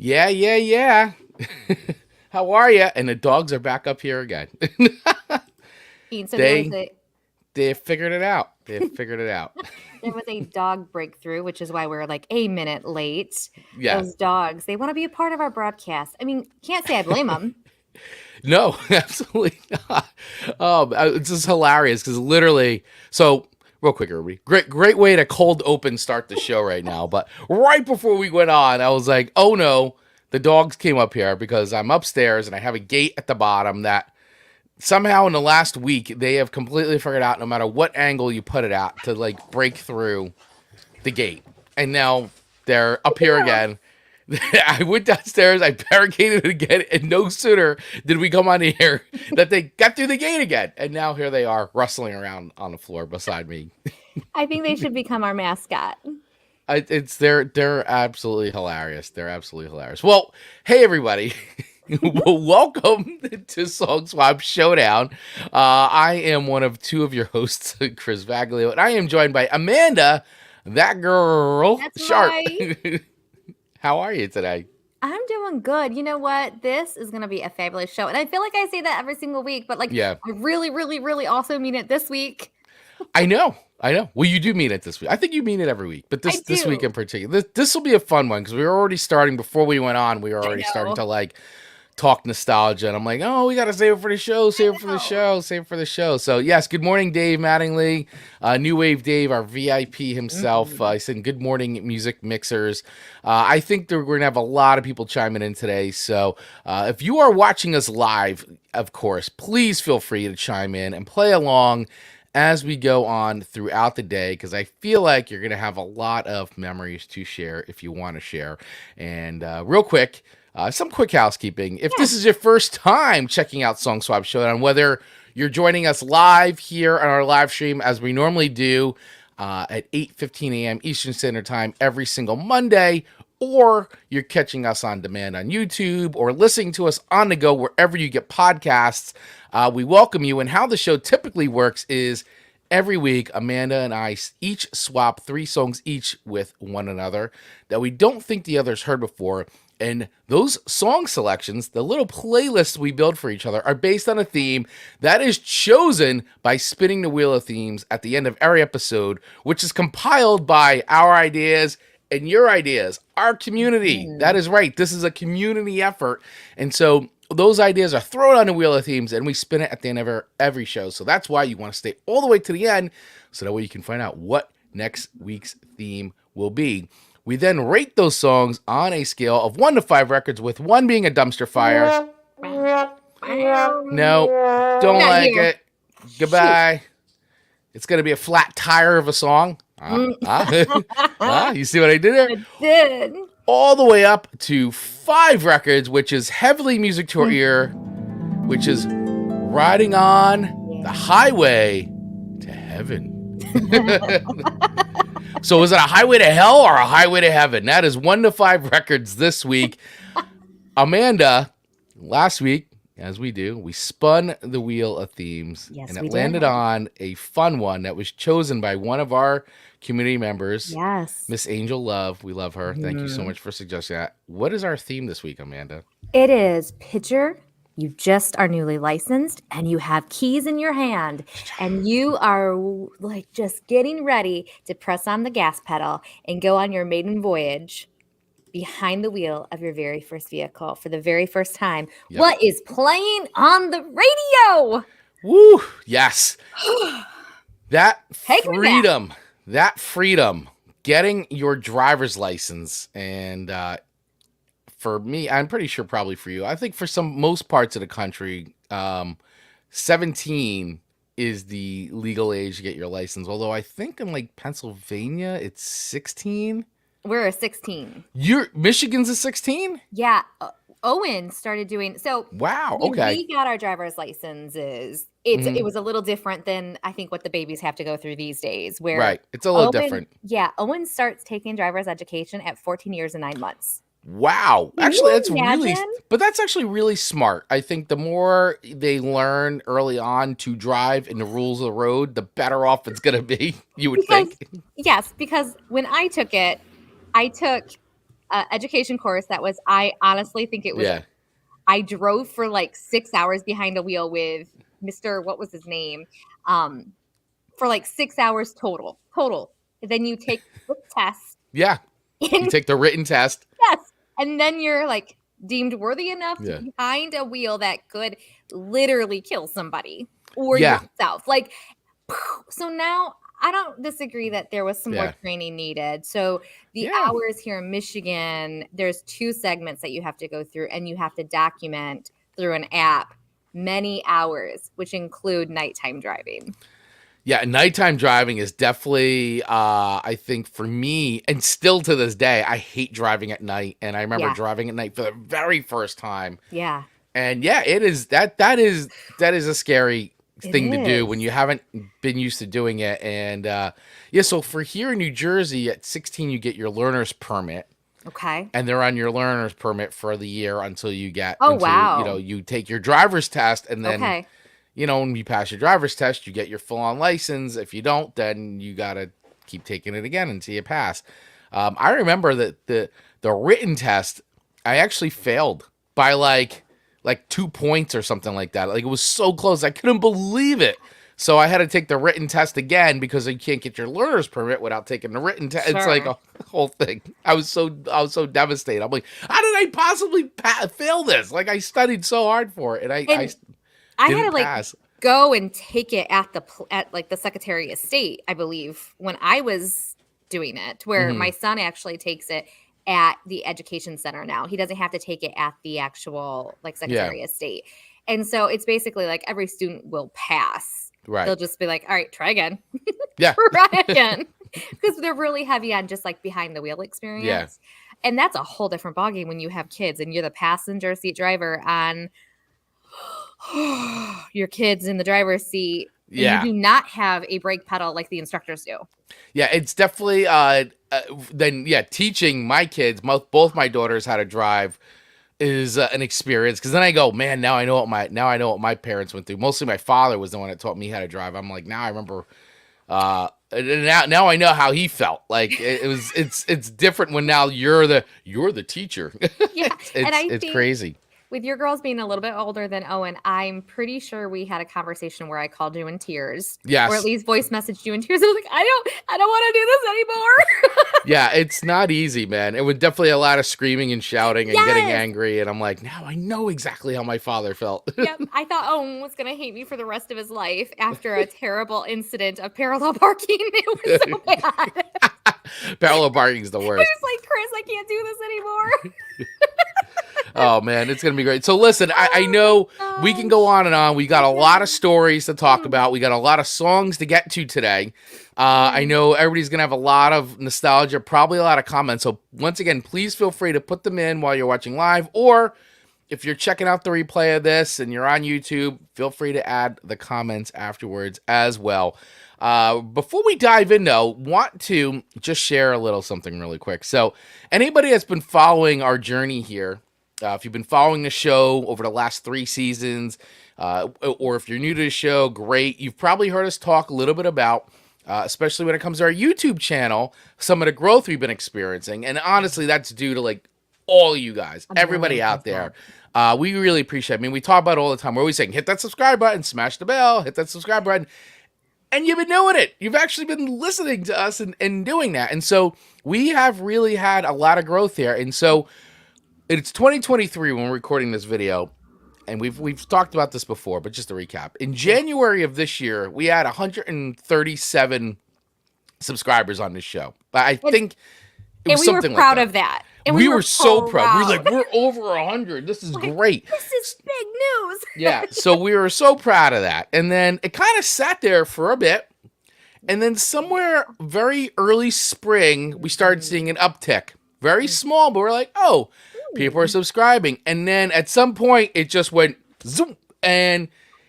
Yeah, yeah, yeah. How are you? And the dogs are back up here again. And so they they figured it out. They figured it out. there was a dog breakthrough, which is why we're like a minute late. Yeah. Those dogs, they want to be a part of our broadcast. I mean, can't say I blame them. No, absolutely not. It's just hilarious because literally, so real quick, everybody, great way to cold open start the show right now. But right before we went on, I was like, oh no, the dogs came up here because I'm upstairs and I have a gate at the bottom that somehow in the last week they have completely figured out no matter what angle you put it at to like break through the gate. And now they're up here Yeah. again. I went downstairs, I barricaded it again, and no sooner did we come on here that they got through the gate again. And now here they are rustling around on the floor beside me. I think they should become our mascot. They're absolutely hilarious. They're absolutely hilarious. Well, hey everybody. Well, welcome to Song Swap Showdown. I am one of two of your hosts, Chris Vaglio, and I am joined by Amanda, that girl, That's Sharp. right. How are you today? I'm doing good. You know what? This is going to be a fabulous show. And I feel like I say that every single week, but like, Yeah, I really, really, really also mean it this week. I know. I know. Well, you do mean it this week. I think you mean it every week, but I this week do. in particular, this will be a fun one because we were already starting before we went on. We were I already starting know. to like talk nostalgia, and I'm like, oh, we got to save it for the show, save it for the know. show, save it for the show. So yes, good morning, Dave Mattingly, New Wave Dave, our VIP himself. Mhm. He said good morning, music mixers. I think that we're gonna have a lot of people chiming in today. So if you are watching us live, of course, please feel free to chime in and play along as we go on throughout the day, because I feel like you're going to have a lot of memories to share if you want to share. And real quick, some quick housekeeping. If Yeah. this is your first time checking out Song Swap Showdown, whether you're joining us live here on our live stream, as we normally do at 8:15 a.m. Eastern Standard Time every single Monday, or you're catching us on demand on YouTube or listening to us on the go wherever you get podcasts, we welcome you. And how the show typically works is every week, Amanda and I each swap 3 songs each with one another that we don't think the others heard before. And those song selections, the little playlists we build for each other, are based on a theme that is chosen by spinning the wheel of themes at the end of every episode, which is compiled by our ideas and your ideas, our community. That is right. This is a community effort. And so those ideas are thrown on the wheel of themes and we spin it at the end of every show. So that's why you want to stay all the way to the end so that way you can find out what next week's theme will be. We then rate those songs on a scale of 1 to 5 records, with 1 being a dumpster fire. No, don't Not like here. it. Goodbye. It's going to be a flat tire of a song. You see what I did there? I did. All the way up to 5 records, which is heavily music to our ear, which is Riding on the Highway to Heaven. So is it a highway to hell or a highway to heaven? That is 1 to 5 records this week. Amanda, last week, as we do, we spun the wheel of themes, Yes, and it we landed did. on a fun one that was chosen by one of our community members, Yes. Miss Angel Love. We love her. Thank you so much for suggesting that. What is our theme this week, Amanda? It is picture. You just are newly licensed and you have keys in your hand and you are like just getting ready to press on the gas pedal and go on your maiden voyage behind the wheel of your very first vehicle for the very first time. Yep. What is playing on the radio? Woo! Yes. That Take me back. freedom, getting your driver's license, and for me, I'm pretty sure probably for you, I think for most parts of the country, 17 is the legal age to get your license. Although I think in like Pennsylvania, it's 16. We're a 16. Michigan's a 16? Yeah. Owen started doing so. Wow. When Okay. we got our driver's licenses, Mhm. it was a little different than I think what the babies have to go through these days. Where Right. It's a little different. Owen starts taking driver's education at 14 years and 9 months. Wow. Can Actually, you that's really, imagine? but that's actually really smart. I think the more they learn early on to drive and the rules of the road, the better off it's going to be, you would Because think. yes, because when I took it, I took education course that was, I honestly think it was, Yeah. I drove for like 6 hours behind a wheel with Mr. What was his name? For like 6 hours total. Then you take the test. Yeah. You And take the written test. yes. And then you're like deemed worthy enough to Yeah. be behind a wheel that could literally kill somebody or Yeah. yourself. Like, so now I don't disagree that there was some Yeah. more training needed. So the Yeah. hours here in Michigan, there's 2 segments that you have to go through, and you have to document through an app many hours, which include nighttime driving. Yeah, nighttime driving is definitely, I think for me, and still to this day, I hate driving at night. And I remember Yeah. driving at night for the very first time. Yeah. And yeah, it is that is a scary It thing to do is. when you haven't been used to doing it. And yeah, so for here in New Jersey, at 16, you get your learner's permit. Okay. And they're on your learner's permit for the year until you get, Oh, until, wow. you take your driver's test, and then Okay. when you pass your driver's test, you get your full-on license. If you don't, then you got to keep taking it again until you pass. I remember that the written test, I actually failed by like 2 points or something like that. Like, it was so close. I couldn't believe it. So I had to take the written test again because you can't get your learner's permit without taking the written test. It's like Sure. a whole thing. I was so devastated. I'm like, how did I possibly fail this? Like, I studied so hard for it, and I I had to didn't like pass. go and take it at like the Secretary of State, I believe, when I was doing it, where Mhm. my son actually takes it at the education center now. He doesn't have to take it at the actual like Secretary of State. And so it's basically like every student will pass. Right. They'll just be like, all right, try again. Yeah. Try again. Because they're really heavy on just like behind the wheel experience. And that's a whole different ballgame when you have kids and you're the passenger seat driver on your kids in the driver's seat. And Yeah. you do not have a brake pedal like the instructors do. Yeah, it's definitely teaching my kids, both my daughters, how to drive is an experience, because then I go, man, now I know what my parents went through. Mostly my father was the one that taught me how to drive. I'm like, now I remember, now I know how he felt. Like it's different when now you're the teacher. Yeah, and I it's think crazy. with your girls being a little bit older than Owen, I'm pretty sure we had a conversation where I called you in tears. Yes. Or at least voice messaged you in tears. I was like, I don't want to do this anymore. Yeah, it's not easy, man. It was definitely a lot of screaming and shouting and getting Yes. angry. And I'm like, now I know exactly how my father felt. Yep. I thought Owen was going to hate me for the rest of his life after a terrible incident of parallel parking. It was so bad. Parallel parking's the I worst. was like, Chris, I can't do this anymore. Oh man, it's gonna be great. So listen, I know we can go on and on. We got a lot of stories to talk about. We got a lot of songs to get to today. I know everybody's gonna have a lot of nostalgia, probably a lot of comments. So once again, please feel free to put them in while you're watching live, or if you're checking out the replay of this and you're on YouTube, feel free to add the comments afterwards as well. Before we dive in, though, want to just share a little something really quick. So anybody that's been following our journey here, if you've been following the show over the last 3 seasons, or if you're new to the show, great. You've probably heard us talk a little bit about, especially when it comes to our YouTube channel, some of the growth we've been experiencing. And honestly, that's due to like all you guys, everybody out there. We really appreciate it. I mean, we talk about it all the time. We're always saying, hit that subscribe button, smash the bell, hit that subscribe button. And you've been doing it. You've actually been listening to us and doing that. And so we have really had a lot of growth here. And so it's 2023 when we're recording this video, and we've talked about this before, but just to recap. In January of this year, we had 137 subscribers on this show. I think it was and we were something proud like that. of that. And we were so proud. We were like, we're over 100. This is great. This is big news. Yeah, so we were so proud of that. And then it kind of sat there for a bit. And then somewhere very early spring, we started seeing an uptick. Very small, but we're like, oh, people are subscribing. And then at some point, it just went zoom. And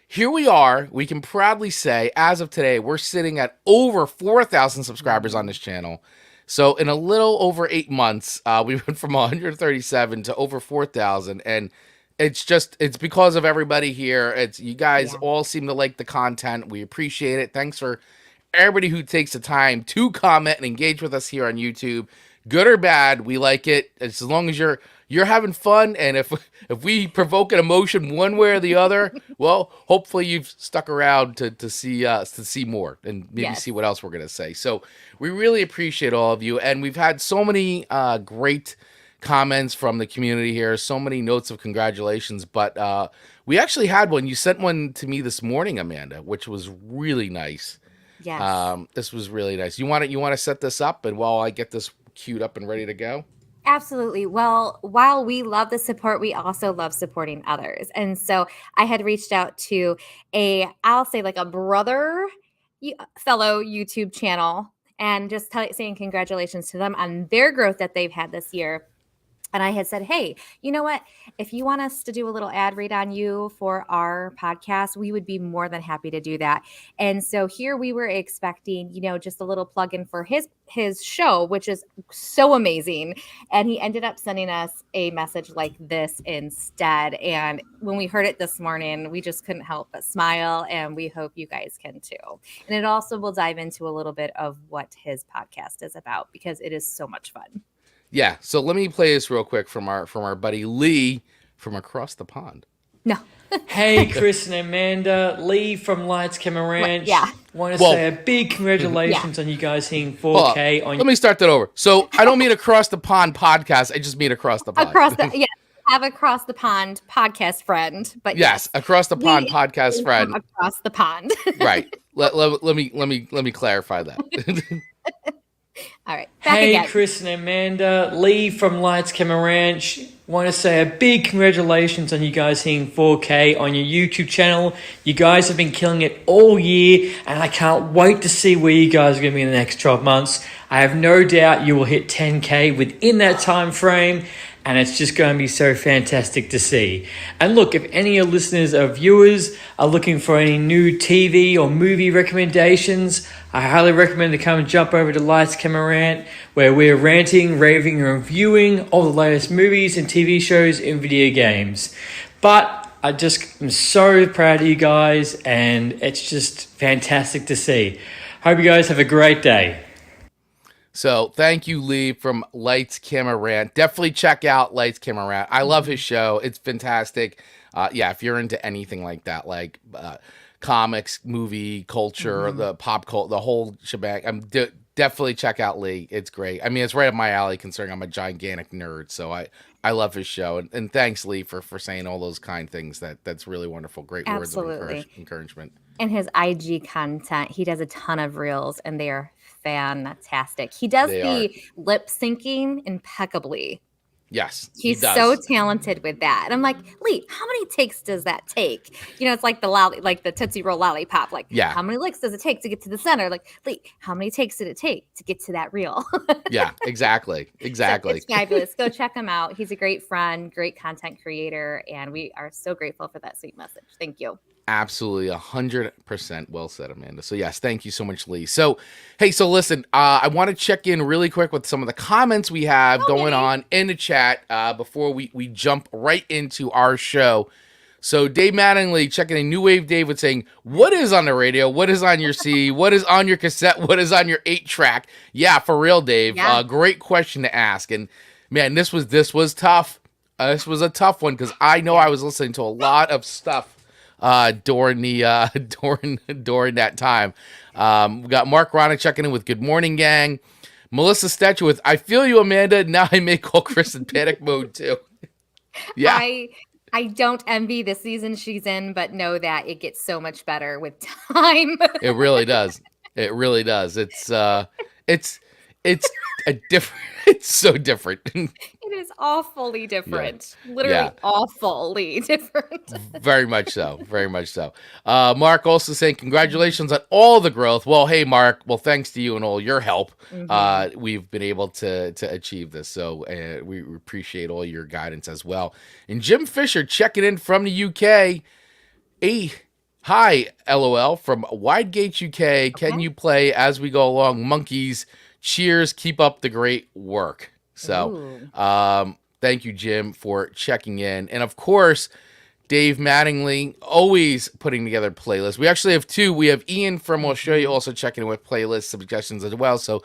here we are. We can proudly say, as of today, we're sitting at over 4,000 subscribers on this channel. So in a little over 8 months, we went from 137 to over 4,000. And it's because of everybody here. It's you guys all seem to like the content. We appreciate it. Thanks for everybody who takes the time to comment and engage with us here on YouTube. good or bad. We like it as long as you're having fun. And if we provoke an emotion one way or the other, well, hopefully you've stuck around to see more and maybe see what else we're gonna say. So we really appreciate all of you, and we've had so many great comments from the community here, so many notes of congratulations. But we actually had one. You sent one to me this morning, Amanda, which was really nice. Yes. This was really nice. You want to set this up, and while I get this queued up and ready to go. Absolutely. Well, while we love the support, we also love supporting others. And so I had reached out to I'll say like a brother fellow YouTube channel and just saying congratulations to them on their growth that they've had this year. And I had said, hey, you know what? If you want us to do a little ad read on you for our podcast, we would be more than happy to do that. And so here we were expecting, just a little plug-in for his show, which is so amazing. And he ended up sending us a message like this instead. And when we heard it this morning, we just couldn't help but smile. And we hope you guys can too. And it also will dive into a little bit of what his podcast is about, because it is so much fun. Yeah, so let me play this real quick from our buddy Lee from across the pond. No. Hey, Chris and Amanda, Lee from Lights Camera Ranch. Yeah. Want to say a big congratulations on you guys hitting 4K. Let me start that over. So I don't mean across the pond podcast. I just mean across the pond. Have across the pond podcast friend, but yes, across the pond podcast friend. Across the pond. Right. Let me clarify that. All right. Hey, again. Chris and Amanda, Lee from Lights Camera Ranch. Want to say a big congratulations on you guys hitting 4K on your YouTube channel. You guys have been killing it all year, and I can't wait to see where you guys are going to be in the next 12 months. I have no doubt you will hit 10K within that time frame, and it's just going to be so fantastic to see. And look, if any of your listeners or viewers are looking for any new TV or movie recommendations, I highly recommend to come and jump over to Lights Camera Rant, where we're ranting, raving, and reviewing all the latest movies and TV shows and video games. But I just am so proud of you guys, and it's just fantastic to see. Hope you guys have a great day. So thank you, Lee from Lights Camera Rant. Definitely check out Lights Camera Rant. I love his show. It's fantastic. If you're into anything like that, like comics, movie culture, the pop culture, the whole shebang, definitely check out Lee. It's great. I mean, it's right up my alley considering I'm a gigantic nerd. So I love his show. And thanks, Lee, for saying all those kind things. That's really wonderful. Great words of encouragement. And his IG content, he does a ton of reels, and they are fantastic. He does lip syncing impeccably. Yes, he's so talented with that. And I'm like, Lee, how many takes does that take? It's like the Tootsie Roll lollipop. Like, how many licks does it take to get to the center? Like, Lee, how many takes did it take to get to that reel? Yeah, exactly. So it's fabulous. Go check him out. He's a great friend, great content creator, and we are so grateful for that sweet message. Thank you. Absolutely, 100% well said, Amanda. So yes, thank you so much, Lee. So, hey, listen, I want to check in really quick with some of the comments we have going on in the chat before we jump right into our show. So Dave Mattingly checking in. New Wave Dave was saying, what is on the radio? What is on your CD? What is on your cassette? What is on your 8-track? Yeah, for real, Dave. Yeah. Great question to ask. And man, this was tough. This was a tough one because I know I was listening to a lot of stuff during that time. We got Mark Ronick checking in with Good Morning Gang. Melissa Stetcher with I feel you, Amanda. Now I may call Chris in panic mode too. Yeah. I don't envy the season she's in, but know that it gets so much better with time. It really does. It really does. It's a different. It's so different. It is awfully different. Yeah. Literally awfully different. Very much so. Very much so. Mark also saying congratulations on all the growth. Well, hey, Mark. Well, thanks to you and all your help, we've been able to achieve this. So we appreciate all your guidance as well. And Jim Fisher checking in from the UK. Hi, LOL, from Widegate UK. Okay. Can you play as we go along? Monkeys. Cheers. Keep up the great work. So, thank you, Jim, for checking in. And of course, Dave Mattingly, always putting together playlists. We actually have two. We have Ian from Australia also checking in with playlist suggestions as well. So,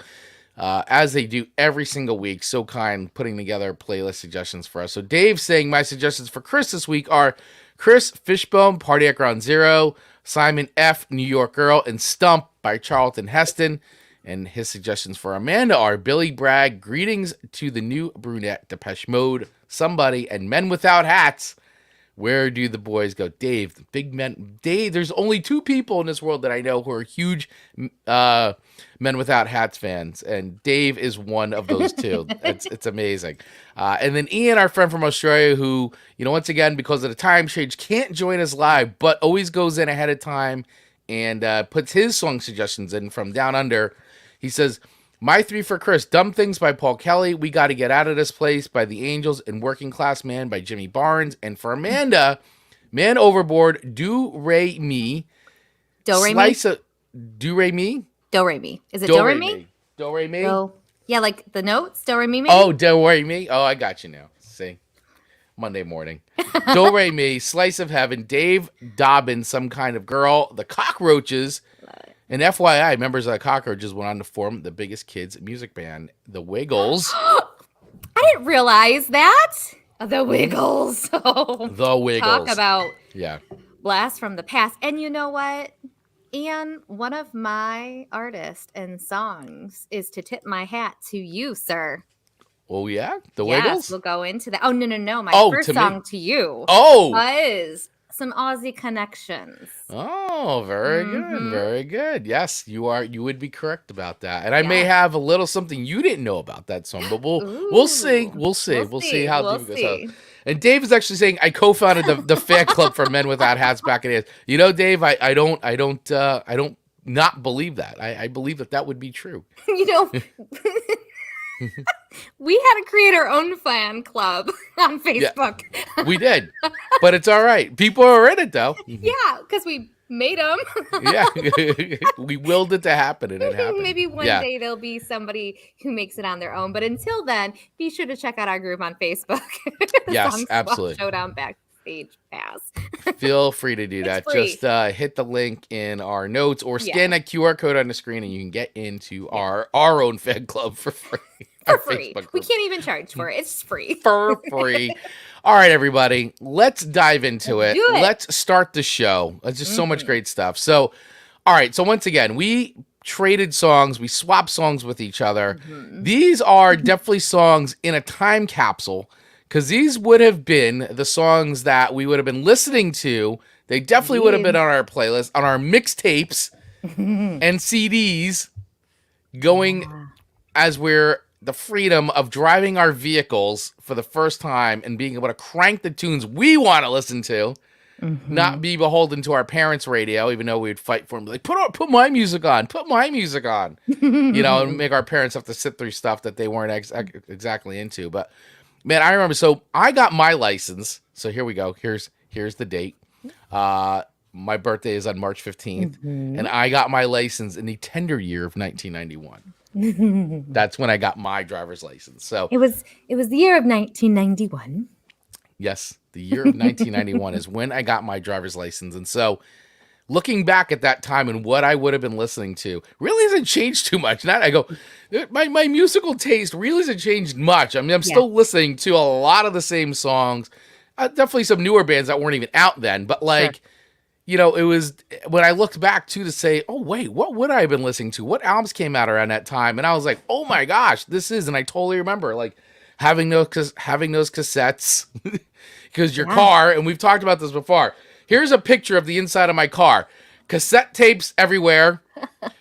as they do every single week. So kind, putting together playlist suggestions for us. So Dave's saying my suggestions for Chris this week are Chris Fishbone, Party at Ground Zero, Simon F., New York Girl, and Stump by Charlton Heston. And his suggestions for Amanda are Billy Bragg, Greetings to the New Brunette, Depeche Mode, Somebody, and Men Without Hats. Where do the boys go? Dave, the big men. Dave, there's only two people in this world that I know who are huge Men Without Hats fans, and Dave is one of those two. It's amazing. And then Ian, our friend from Australia, who, once again, because of the time change, can't join us live, but always goes in ahead of time and puts his song suggestions in from Down Under. He says, my three for Chris: Dumb Things by Paul Kelly, We Gotta Get Out of This Place by The Angels, and Working Class Man by Jimmy Barnes. And for Amanda, Man Overboard, Do Re Mi. Do Re Mi? Do Re Mi? Do Re Mi. Is it Do Re Mi? Do Re Mi? Yeah, like the notes? Do Re Mi? Oh, Do Re Mi? Oh, I got you now. See? Monday morning. Do Re Mi, Slice of Heaven, Dave Dobbins, Some Kind of Girl, The Cockroaches. And FYI, members of the Cockroaches went on to form the biggest kids music band, The Wiggles. I didn't realize that. The Wiggles. The Wiggles. Talk about yeah. blast from the past. And you know what? Ian, one of my artists and songs is To Tip My Hat to You, sir. Oh, yeah? The Yes, Wiggles? we'll go into that. Oh, no. My first to song me? to you was some Aussie connections. Oh, very good. Very good. Yes, you would be correct about that. And I may have a little something you didn't know about that song, but we'll see. We'll see how deep it goes. And Dave is actually saying I co-founded the fan club for Men Without Hats back in the days. Dave, I don't not believe that. I believe that would be true. We had to create our own fan club on Facebook. Yeah, we did, but it's all right. People are in it, though. Yeah, because we made them. Yeah, we willed it to happen, and it happened. Maybe one day there'll be somebody who makes it on their own. But until then, be sure to check out our group on Facebook. Yes, absolutely. Showdown Backstage Pass. Feel free to do that. Free. Just hit the link in our notes or scan that QR code on the screen, and you can get into our own fan club for free. For free. We can't even charge for it. It's free. For free. All right, everybody. Let's dive into it. Let's start the show. It's just so much great stuff. So, all right. So once again, we traded songs. We swapped songs with each other. These are definitely songs in a time capsule because these would have been the songs that we would have been listening to. They definitely would have been on our playlist, on our mixtapes and CDs going as we're the freedom of driving our vehicles for the first time and being able to crank the tunes we want to listen to, not be beholden to our parents' radio, even though we'd fight for them. Like, put my music on, and make our parents have to sit through stuff that they weren't exactly into. But man, I remember, so I got my license. So here we go. Here's the date. My birthday is on March 15th, and I got my license in the tender year of 1991. That's when I got my driver's license. So it was the year of 1991. Yes, the year of 1991 is when I got my driver's license. And so looking back at that time and what I would have been listening to really hasn't changed too much. My musical taste really hasn't changed much. I mean, I'm still listening to a lot of the same songs. Definitely some newer bands that weren't even out then, but it was when I looked back to say, oh, wait, what would I have been listening to? What albums came out around that time? And I was like, oh my gosh, and I totally remember having those cassettes because your car, and we've talked about this before. Here's a picture of the inside of my car. Cassette tapes everywhere,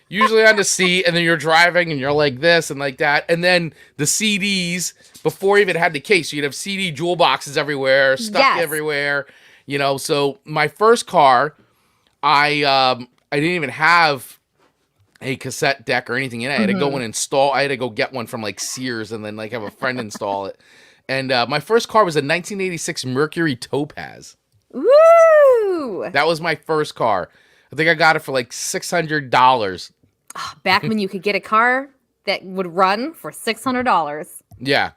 usually on the seat, and then you're driving and you're like this and like that. And then the CDs, before you even had the case, you'd have CD jewel boxes everywhere, stuck everywhere. So my first car, I didn't even have a cassette deck or anything in it. I had to go and install. I had to go get one from Sears and then have a friend install it. And my first car was a 1986 Mercury Topaz. Woo! That was my first car. I think I got it for $600. Back when you could get a car that would run for $600. Yeah.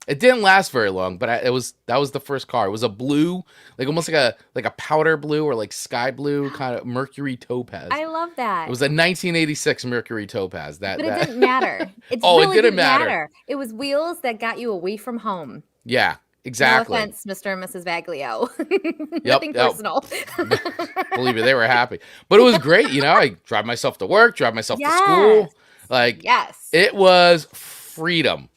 It didn't last very long, but that was the first car. It was a blue, like almost like a powder blue or like sky blue kind of Mercury Topaz. I love that. It was a 1986 Mercury Topaz. But it didn't matter. It Oh, really it didn't matter. It was wheels that got you away from home. Yeah, exactly. No offense, Mr. and Mrs. Baglio. Yep, Nothing yep. personal. Believe me, they were happy. But it was great. You know, I drive myself to work, drive myself to school. Like, yes. it was freedom.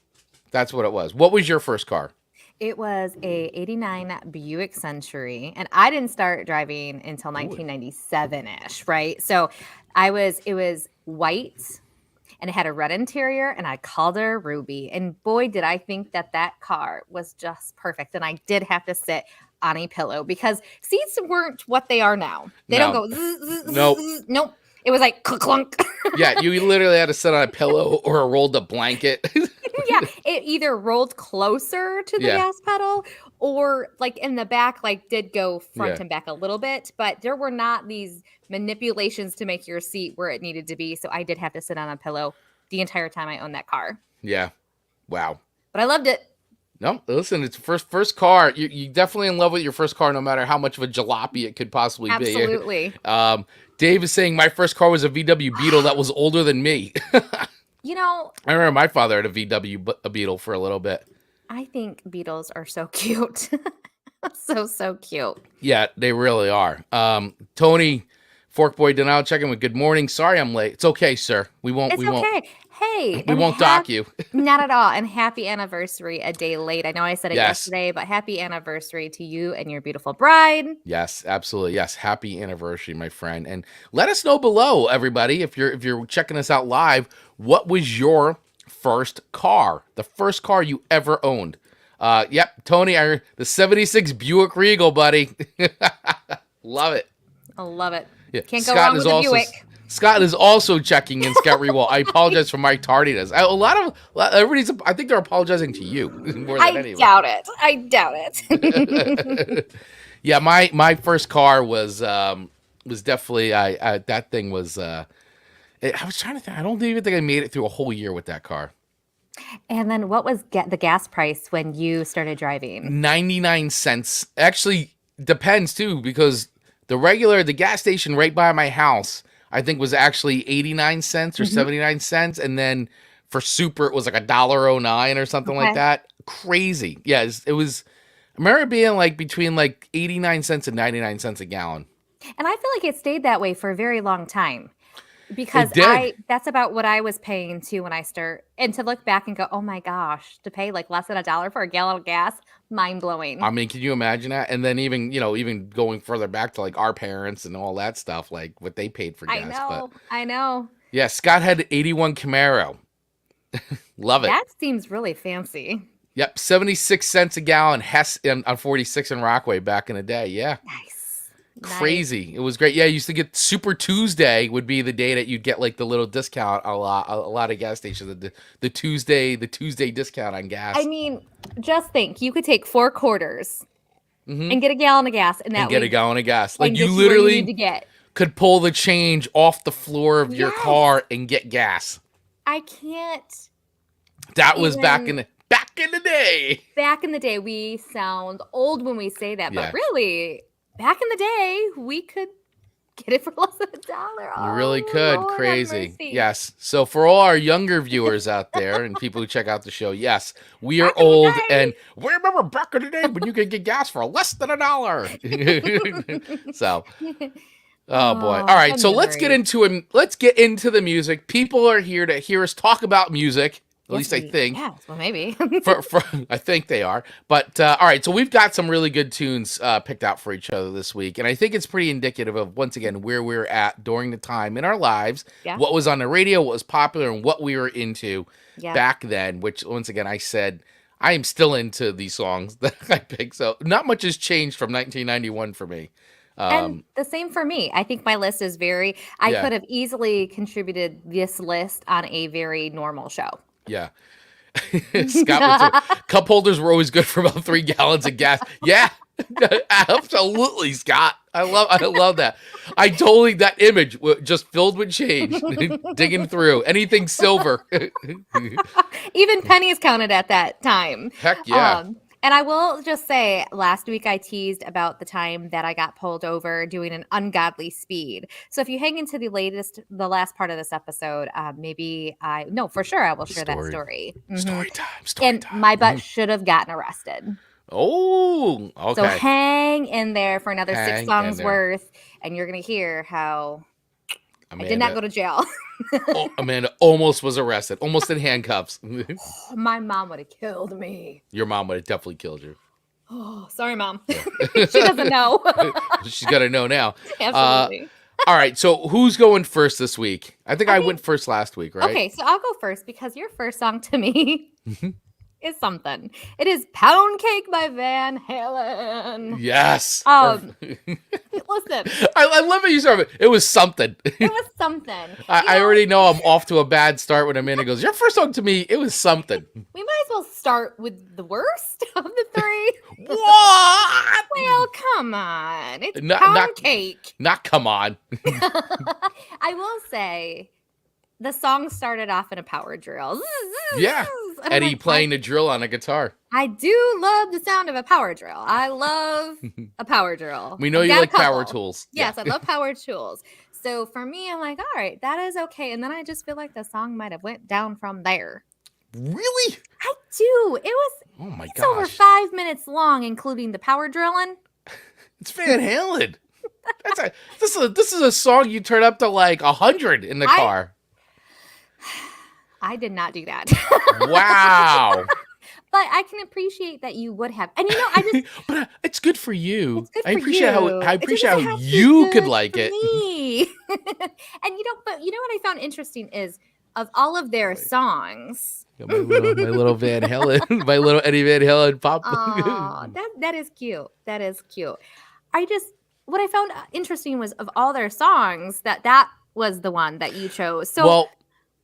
That's what it was. What was your first car? It was a 89 Buick Century, and I didn't start driving until 1997-ish, right? So it was white, and it had a red interior, and I called her Ruby. And boy, did I think that car was just perfect. And I did have to sit on a pillow because seats weren't what they are now. They don't go zzz, zzz, Nope. zzz. Nope. It was like clunk. Yeah, you literally had to sit on a pillow or a rolled up blanket. Yeah, it either rolled closer to the gas pedal or like in the back, like did go front and back a little bit, but there were not these manipulations to make your seat where it needed to be. So I did have to sit on a pillow the entire time I owned that car. Yeah. Wow. But I loved it. No, listen, it's first car. You definitely in love with your first car, no matter how much of a jalopy it could possibly be. Absolutely. Dave is saying my first car was a VW Beetle that was older than me. You know, I remember my father had a VW Beetle for a little bit. I think Beetles are so cute. So cute. Yeah, they really are. Tony Forkboy Denal checking with good morning. Sorry I'm late. It's okay, sir. We won't. Hey, we won't dock you. Not at all. And happy anniversary a day late. I know I said it Yes. yesterday, but happy anniversary to you and your beautiful bride. Yes, absolutely. Yes, happy anniversary, my friend. And let us know below, everybody, if you're checking us out live, what was your first car? The first car you ever owned? Yep, Tony, the 76 Buick Regal, buddy. Love it. I love it. Yeah. Can't go wrong with the Buick. Scott is also checking in, Scott Rewall. I apologize for my tardiness. Everybody's. I think they're apologizing to you more than anyone. I doubt it. Yeah, my first car was definitely that thing was. I was trying to think. I don't even think I made it through a whole year with that car. And then what was the gas price when you started driving? 99 cents. Actually, depends too, because the gas station right by my house, I think was actually 89 cents or 79 cents. And then for super, it was like $1.09 or something like that. Crazy. Yeah, it was, I remember it being like between like 89 cents and 99 cents a gallon. And I feel like it stayed that way for a very long time. Because that's about what I was paying too when I start, and to look back and go, oh my gosh, to pay like less than $1 for a gallon of gas, mind blowing. I mean, can you imagine that? And then even going further back to like our parents and all that stuff, like what they paid for gas. I know. Yeah, Scott had 81 Camaro. Love it. That seems really fancy. Yep, 76 cents a gallon Hess on 46 in Rockaway back in the day. Yeah. Nice. Crazy. It was great. Yeah, I used to get Super Tuesday would be the day that you'd get like the little discount a lot of gas stations. The Tuesday discount on gas. I mean, just think, you could take 4 quarters and get a gallon of gas, and get a gallon of gas. Like you you literally need to get. Could pull the change off the floor of your car and get gas. I can't. That was back in the day. Back in the day, we sound old when we say that, but really, back in the day, we could get it for less than $1. You really could. Lord Crazy. Yes. So for all our younger viewers out there and people who check out the show, yes, we are old, and we remember back in the day when you could get gas for less than $1. So, oh boy. All right. So let's get into it. Let's get into the music. People are here to hear us talk about music. At least I think. Yeah, well, maybe. I think they are. But, all right, so we've got some really good tunes picked out for each other this week. And I think it's pretty indicative of, once again, where we're at during the time in our lives, what was on the radio, what was popular, and what we were into back then, which, once again, I said, I am still into these songs that I picked. So not much has changed from 1991 for me. And the same for me. I think my list is I could have easily contributed this list on a very normal show. Yeah. Scott would say, cup holders were always good for about 3 gallons of gas. Yeah, absolutely, Scott. I love that. I totally that image just filled with change, digging through anything silver. Even pennies counted at that time. Heck yeah. And I will just say, last week I teased about the time that I got pulled over doing an ungodly speed. So if you hang into the last part of this episode, for sure I will share that story. Story time. And my butt should have gotten arrested. Oh, okay. So hang in there for another 6 songs worth, and you're going to hear how I did not go to jail. Amanda almost was arrested, almost in handcuffs. My mom would have killed me. Your mom would have definitely killed you. Oh, sorry, Mom. She doesn't know. She's got to know now. Absolutely. All right, so who's going first this week? I think I went first last week, right? Okay, so I'll go first because your first song to me is something. It is Poundcake by Van Halen. Yes. Listen. I love how you start. It was something. It was something. I already know I'm off to a bad start when Amanda goes, your first song to me, it was something. We might as well start with the worst of the 3. What? Well, come on. It's Poundcake. Not come on. I will say, the song started off in a power drill. Yeah. Eddie playing the drill on a guitar. I do love the sound of a power drill. I love a power drill. We know you like power tools. Yes, I love power tools. So for me, I'm like, all right, that is okay. And then I just feel like the song might have went down from there. Really? I do. It was it's over 5 minutes long, including the power drilling. It's Van Halen. This is a song you turn up to like 100 in the car. I did not do that. Wow. But I can appreciate that you would have. And I just but it's good for you. It's good I for appreciate you. how you could like it. Me. And but you know what I found interesting is of all of their songs. My little Van Halen, my little Eddie Van Halen pop. Oh, that is cute. That is cute. What I found interesting was of all their songs that was the one that you chose. So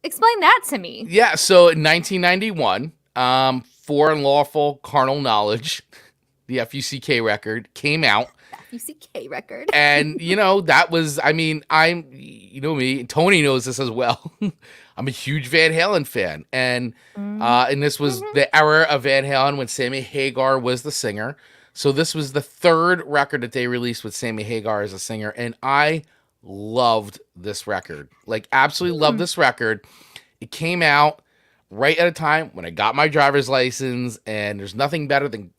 explain that to me. Yeah, so in 1991, For Unlawful Carnal Knowledge, the FUCK record, came out. FUCK record. And, that was, you know me, Tony knows this as well. I'm a huge Van Halen fan. And this was the era of Van Halen when Sammy Hagar was the singer. So this was the 3rd record that they released with Sammy Hagar as a singer. And I loved this record. Like, absolutely loved this record. It came out right at a time when I got my driver's license, and there's nothing better than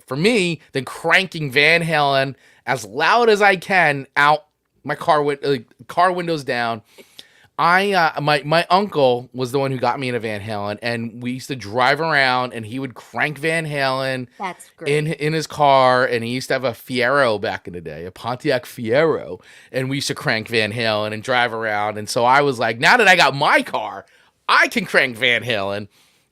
cranking Van Halen as loud as I can out my car windows down. My uncle was the one who got me into Van Halen, and we used to drive around, and he would crank Van Halen. That's great. In his car, and he used to have a Fiero back in the day, a Pontiac Fiero, and we used to crank Van Halen and drive around. And so I was like, now that I got my car, I can crank Van Halen.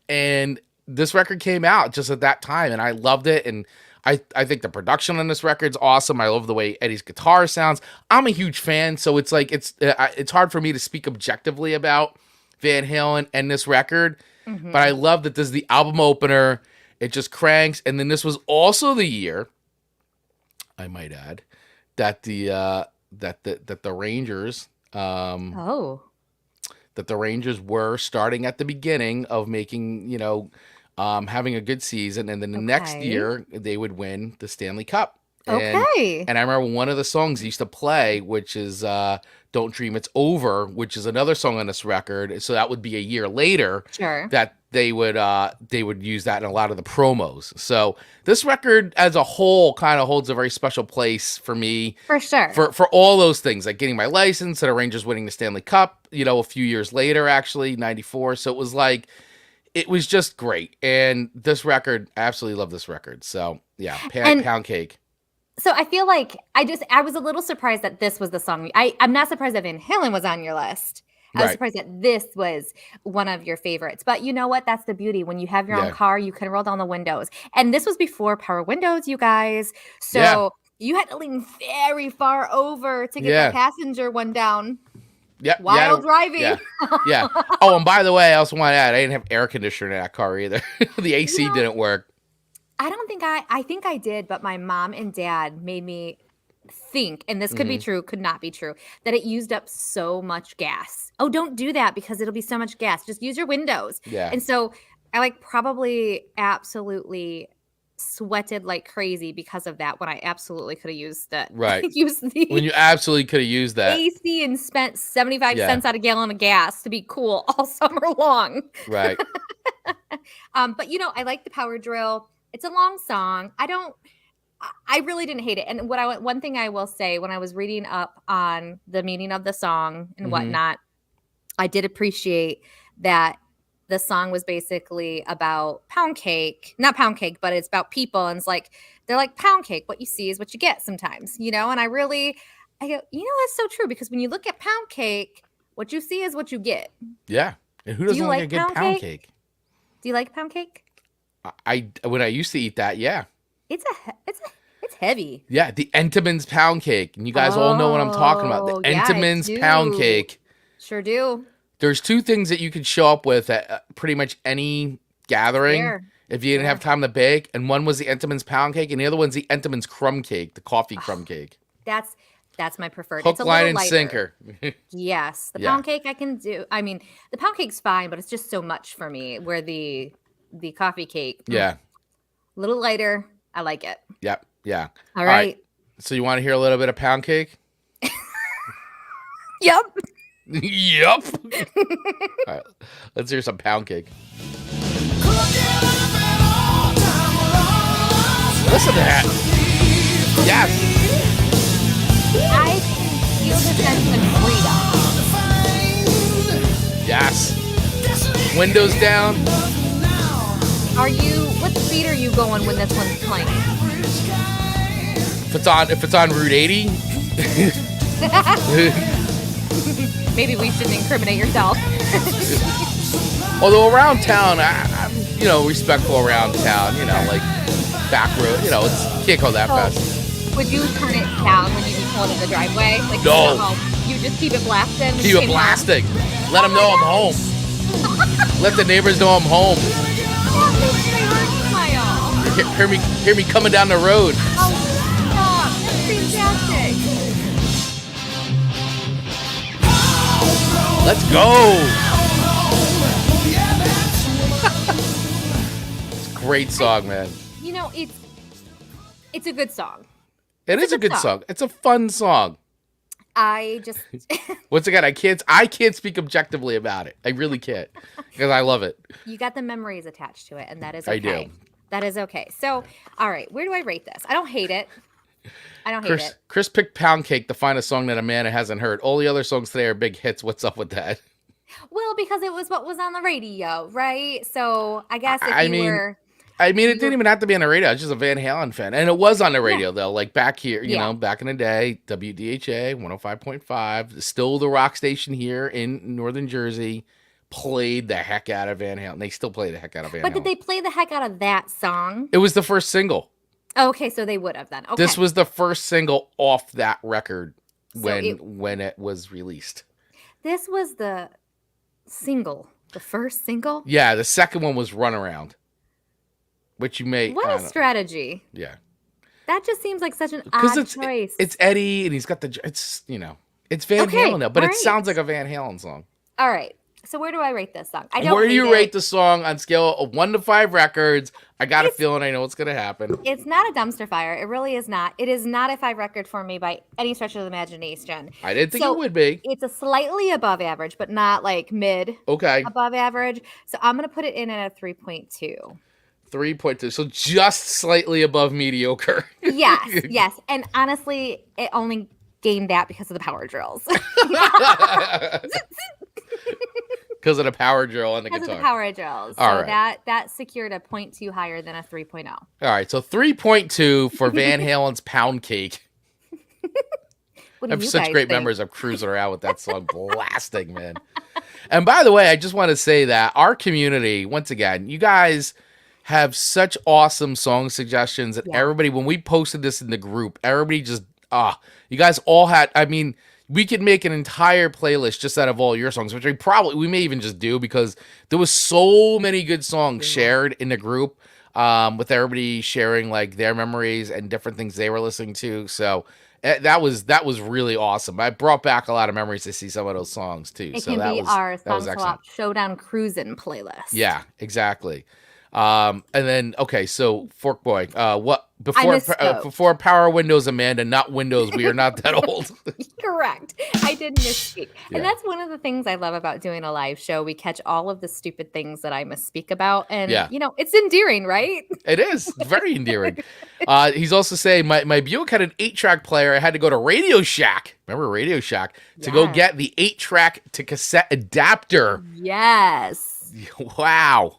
And this record came out just at that time, and I loved it. And I think the production on this record's awesome. I love the way Eddie's guitar sounds. I'm a huge fan, so it's like it's hard for me to speak objectively about Van Halen and this record. Mm-hmm. But I love that this is the album opener. It just cranks, and then this was also the year, I might add, that the Rangers that the Rangers were starting at the beginning of making, having a good season, and then the next year they would win the Stanley Cup. And I remember one of the songs he used to play, which is Don't Dream It's Over, which is another song on this record. So that would be a year later that they would use that in a lot of the promos. So this record as a whole kind of holds a very special place for me. For sure. For all those things, like getting my license and the Rangers winning the Stanley Cup, a few years later, actually, 94. So it was like, it was just great. And this record, I absolutely love this record. So yeah, Poundcake. So I feel like I was a little surprised that this was the song. I'm not surprised that Van Halen was on your list. I was surprised that this was one of your favorites. But you know what? That's the beauty. When you have your own car, you can roll down the windows. And this was before power windows, you guys. So you had to lean very far over to get the passenger one down. Yeah, while driving. Yeah. Oh, and by the way, I also want to add, I didn't have air conditioner in that car either. The AC didn't work. I don't think I think I did, but my mom and dad made me think, and this could be true, could not be true, that it used up so much gas. Oh, don't do that because it'll be so much gas. Just use your windows. Yeah. And so I like probably absolutely sweated like crazy because of that when I absolutely could have used that. Right. Used the When you absolutely could have used that. AC and spent 75 Yeah. cents on a gallon of gas to be cool all summer long. Right. But I like the power drill. It's a long song. I really didn't hate it. And one thing I will say, when I was reading up on the meaning of the song and whatnot, I did appreciate that the song was basically about pound cake, not pound cake, but it's about people. And it's like, they're like, pound cake, what you see is what you get sometimes, and I go, that's so true, because when you look at pound cake, what you see is what you get. Yeah. And who doesn't like a good pound cake? Do you like pound cake? When I used to eat that, yeah. It's heavy. Yeah, the Entenmann's pound cake. And you guys all know what I'm talking about. The Entenmann's pound cake. Sure do. There's two things that you could show up with at pretty much any gathering if you didn't have time to bake. And one was the Entenmann's pound cake, and the other one's the Entenmann's crumb cake, the coffee crumb cake. That's my preferred. Hook, it's a line, little and lighter. sinker. Yes. The pound cake I can do. I mean, the pound cake's fine, but it's just so much for me, where the coffee cake. Yeah. A little lighter. I like it. Yep. Yeah. All right. So you want to hear a little bit of pound cake? Yep. Yep. All right. Let's hear some pound cake. Listen to that. Yes. I feel the sense of freedom. Yes. Windows down. What speed are you going when this one's playing? If it's on Route 80. Maybe we shouldn't incriminate yourself. Although around town, I'm respectful around town, like back road, you can't go that fast. Would you turn it down when you be pulling in the driveway? Like, No. You just keep it blasting? Keep it blasting. Let them know I'm home. Let the neighbors know I'm home. Hear me coming down the road. Oh, stop. That's fantastic. Let's go. It's a great song, man. It's a good song. It is a good song. It's a fun song. I just Once again, I can't speak objectively about it. I really can't, because I love it. You got the memories attached to it, and that is okay. I do. That is okay. So, all right, where do I rate this? I don't hate it. Chris picked Pound Cake to find a song that Amanda hasn't heard. All the other songs today are big hits. What's up with that? Well, because it was what was on the radio, right? So I guess it didn't even have to be on the radio. I was just a Van Halen fan. And it was on the radio, though. Like back here, back in the day, WDHA 105.5, still the rock station here in Northern Jersey, played the heck out of Van Halen. They still play the heck out of Van Halen. But did they play the heck out of that song? It was the first single. Oh, okay, so they would have then. Okay. This was the first single off that record when it was released. This was the single, the first single? Yeah, the second one was Runaround, which you may... What a strategy. Yeah. That just seems like such an odd choice. It's Eddie, and he's got it's Van Halen now, but it sounds like a Van Halen song. All right. So where do I rate this song? Where do you rate the song on scale of 1 to 5 records? I got a feeling I know what's going to happen. It's not a dumpster fire. It really is not. It is not a 5 record for me by any stretch of the imagination. I didn't think it would be. It's a slightly above average, but not like mid. Okay. Above average. So I'm going to put it in at a 3.2. 3.2. So just slightly above mediocre. Yes. And honestly, it only gained that because of the power drills. Because of the power drill on the guitar. Because of the power drills. So all right. that secured a 0.2 higher than a 3.0. All right. So 3.2 for Van Halen's Pound Cake. What do I have you such guys great think? memories of cruising around with that song blasting, man. And by the way, I just want to say that our community, once again, you guys have such awesome song suggestions that everybody, when we posted this in the group, everybody just, you guys all had, we could make an entire playlist just out of all your songs, which we may even just do, because there was so many good songs shared in the group, with everybody sharing like their memories and different things they were listening to. So That was really awesome. I brought back a lot of memories to see some of those songs too. It So can that be was our that was Song excellent. Swap Showdown Cruisin' playlist. Yeah, exactly. And then okay, so Fork Boy, what misspoke. before Power Windows, Amanda, not Windows. We are not that old. Correct. I did misspeak. Yeah. And that's one of the things I love about doing a live show. We catch all of the stupid things that I misspeak about. And, Yeah. it's endearing, right? It is very endearing. He's also saying my Buick had an 8-track player. I had to go to Radio Shack. Remember Radio Shack to go Yes. get the 8-track to cassette adapter. Yes. Wow.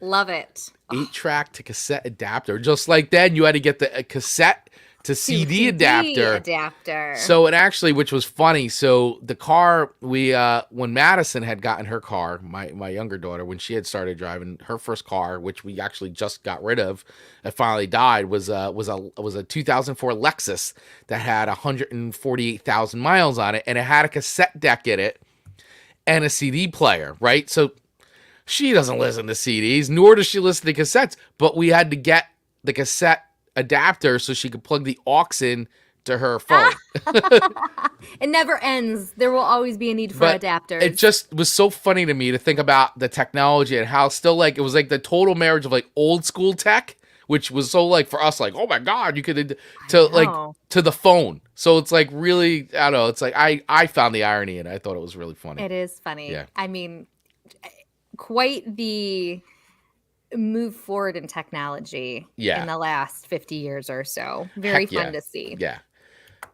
Love it. 8-track to cassette adapter. Just like then, you had to get the cassette to CD adapter. So it actually, which was funny. So the car when Madison had gotten her car, my younger daughter, when she had started driving her first car, which we actually just got rid of, it finally died, was a 2004 Lexus that had 148,000 miles on it, and it had a cassette deck in it and a CD player, right? So she doesn't listen to CDs, nor does she listen to cassettes, but we had to get the cassette adapter so she could plug the aux in to her phone. It never ends. There will always be a need for But adapters. it just was so funny to me to think about the technology and how still like it was like the total marriage of like old school tech, which was so like for us like, oh my God, you could to the phone. So it's like really, I don't know, it's like I found the irony in it. I thought it was really funny. It is funny. Yeah. I mean, quite the move forward in technology in the last 50 years or so. Very fun to see. Yeah.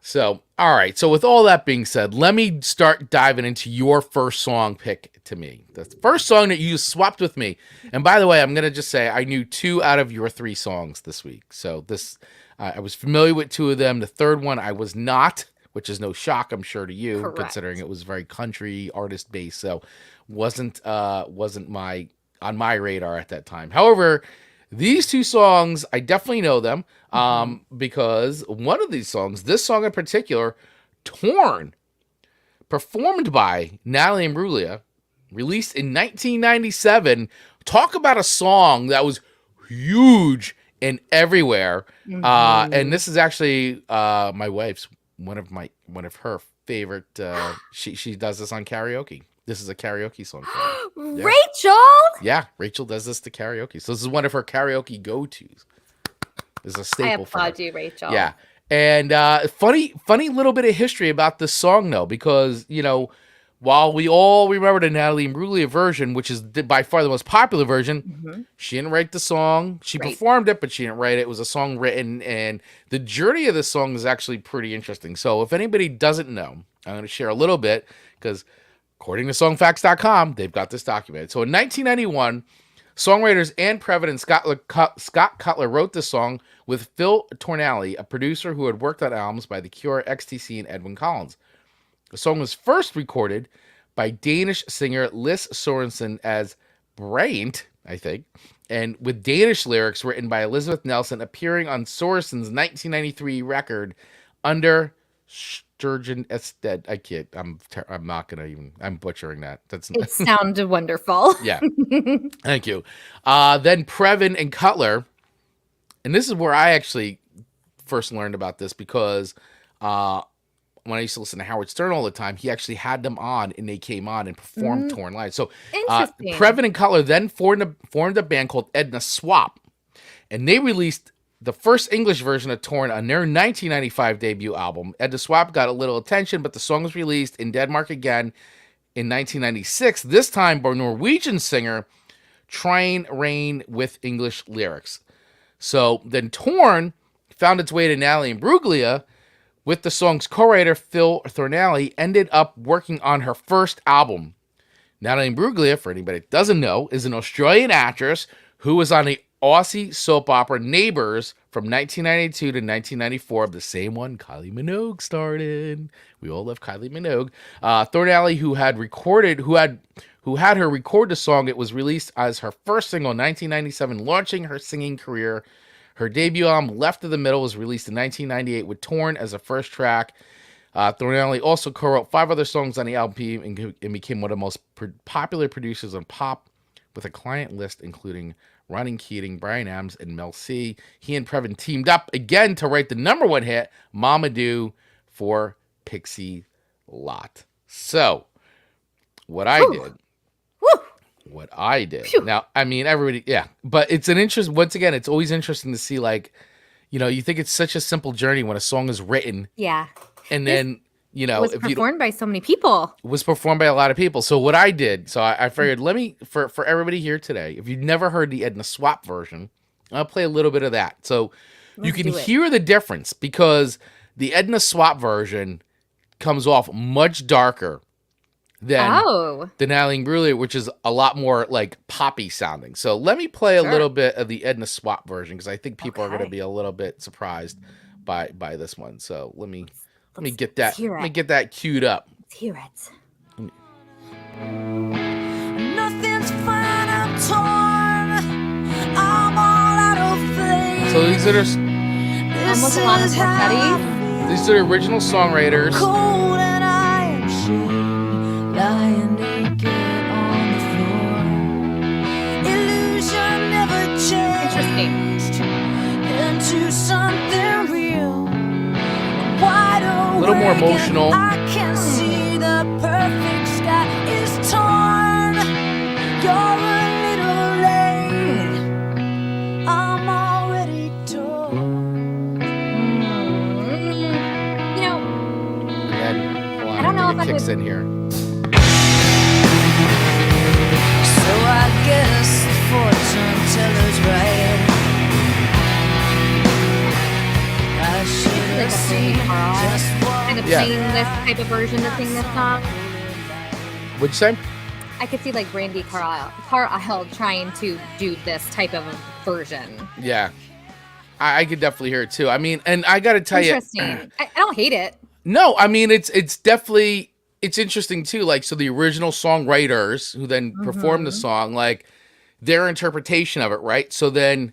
So, all right. So with all that being said, let me start diving into your first song pick to me. The first song that you swapped with me. And by the way, I'm going to just say I knew 2 out of your 3 songs this week. So this, I was familiar with 2 of them. The third one I was not, which is no shock, I'm sure, to you, Correct. considering it was very country artist based. So wasn't my on my radar at that time. However, these 2 songs, I definitely know them because one of these songs, this song in particular, Torn, performed by Natalie Imbruglia, released in 1997. Talk about a song that was huge and everywhere. And this is actually my wife's one of her favorite. She does this on karaoke. This is a karaoke song. Yeah. Rachel? Yeah, Rachel does this to karaoke. So this is one of her karaoke go-tos. This is a staple. I applaud you, Rachel. Yeah. And funny little bit of history about this song, though, because, while we all remember the Natalie Imbruglia version, which is by far the most popular version, she didn't write the song. She performed it, but she didn't write it. It was a song written, and the journey of this song is actually pretty interesting. So if anybody doesn't know, I'm going to share a little bit, because according to songfacts.com, they've got this documented. So in 1991, songwriters Ann Previn and Scott Cutler wrote this song with Phil Tornelli, a producer who had worked on albums by The Cure, XTC, and Edwyn Collins. The song was first recorded by Danish singer Lis Sorensen as Bryant, I think, and with Danish lyrics written by Elizabeth Nelson, appearing on Sorensen's 1993 record under Sturgeon Ested. I can't. I'm not gonna even. I'm butchering that. It sounded wonderful. Yeah. Thank you. Then Previn and Cutler, and this is where I actually first learned about this because when I used to listen to Howard Stern all the time, he actually had them on, and they came on and performed Torn live. So Previn and Cutler then formed a band called Edna Swap, and they released the first English version of Torn on their 1995 debut album. Edna Swap got a little attention, but the song was released in Denmark again in 1996, this time by Norwegian singer Trine Rain with English lyrics. So then Torn found its way to Natalie Imbruglia, with the song's co-writer Phil Thornalley ended up working on her first album. Natalie Imbruglia, for anybody that doesn't know, is an Australian actress who was on the Aussie soap opera Neighbours from 1992 to 1994, the same one Kylie Minogue starred in. We all love Kylie Minogue. Thornalley, who had her record the song, it was released as her first single in 1997, launching her singing career. Her debut album, Left of the Middle, was released in 1998 with Torn as a first track. Thornalley also co-wrote 5 other songs on the album and became one of the most popular producers on pop, with a client list including Ronnie Keating, Brian Adams, and Mel C. He and Previn teamed up again to write the #1 hit, Mama Do, for Pixie Lot. So, what I did. What I did. Phew. Now, I mean, everybody, yeah. But it's an interest, once again, it's always interesting to see, like, you know, you think it's such a simple journey when a song is written. Yeah. And then, you know, it was performed by so many people. It was performed by a lot of people. So what I did, so I figured, let me, for everybody here today, if you've never heard the Edna Swap version, I'll play a little bit of that. So you can hear the difference, because the Edna Swap version comes off much darker than the Natalie Imbruglia, which is a lot more like poppy sounding. So let me play a little bit of the Edna Swap version, because I think people are going to be a little bit surprised by this one. So let me get that. Let me get that queued up. Let's hear it. Nothing's fine, I'm torn. I'm all out of place. So these are almost a lot of Morfetti. These are the original songwriters. Cold and I am ashamed, lying naked on the floor. Illusion never changed into something real. Wide a little more emotional. I can see the perfect sky is torn. You're a little late. I'm already torn. You know, I don't know if it kicks in here. So I guess the fortune teller's right. I should have seen just kind of playing this type of version to sing this song. What'd you say? I could see like Brandy Carlisle trying to do this type of a version. Yeah. I could definitely hear it too. I mean, and I got to tell you. Interesting. I don't hate it. No, I mean, it's definitely, it's interesting too. Like, so the original songwriters who then performed the song, like their interpretation of it, right? So then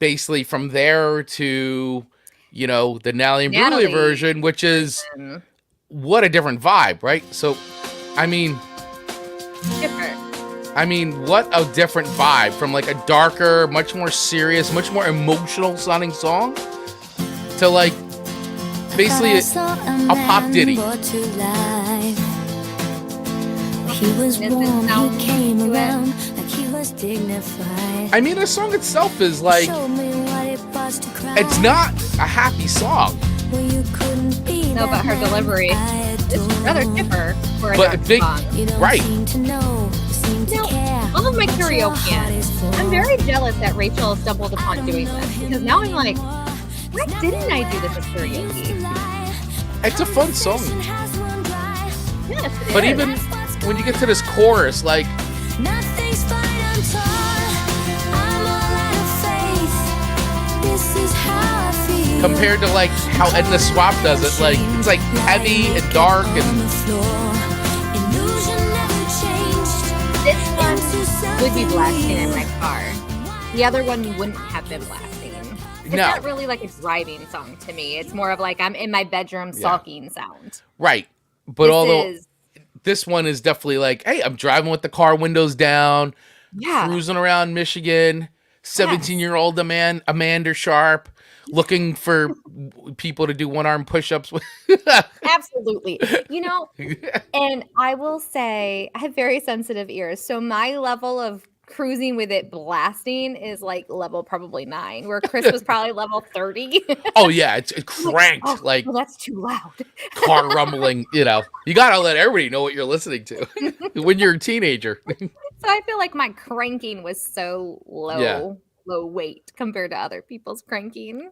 basically from there to, you know, the Natalie Imbruglia version, which is what a different vibe, right? So, I mean, what a different vibe from like a darker, much more serious, much more emotional sounding song to like basically a pop ditty. He was warm, he came around like he was dignified. I mean, the song itself is like, it's not a happy song. No, but her delivery is rather chipper for a dark song. Right. Now, all of my karaoke, I'm very jealous that Rachel stumbled upon doing this, because now I'm like, why didn't I do this as karaoke? It's a fun song. Yes, it but is. Even when you get to this chorus, like, Nothing's fine, I'm torn. I'm all out of faith. This is how I feel. compared to like how Edna Swap does it, like it's like heavy and dark and. This one would be blasting in my car. The other one wouldn't have been blasting. It's not really like a driving song to me. It's more of like I'm in my bedroom sulking sound. Right. But this one is definitely like, hey, I'm driving with the car windows down, cruising around Michigan, 17-year-old Amanda Sharp, looking for people to do one-arm push-ups with. Absolutely. You know, and I will say I have very sensitive ears. So my level of cruising with it blasting is like level probably 9, where Chris was probably level 30. Oh, yeah. It's cranked. Like, well, that's too loud. Car rumbling, you know. You got to let everybody know what you're listening to when you're a teenager. So I feel like my cranking was so low weight compared to other people's cranking.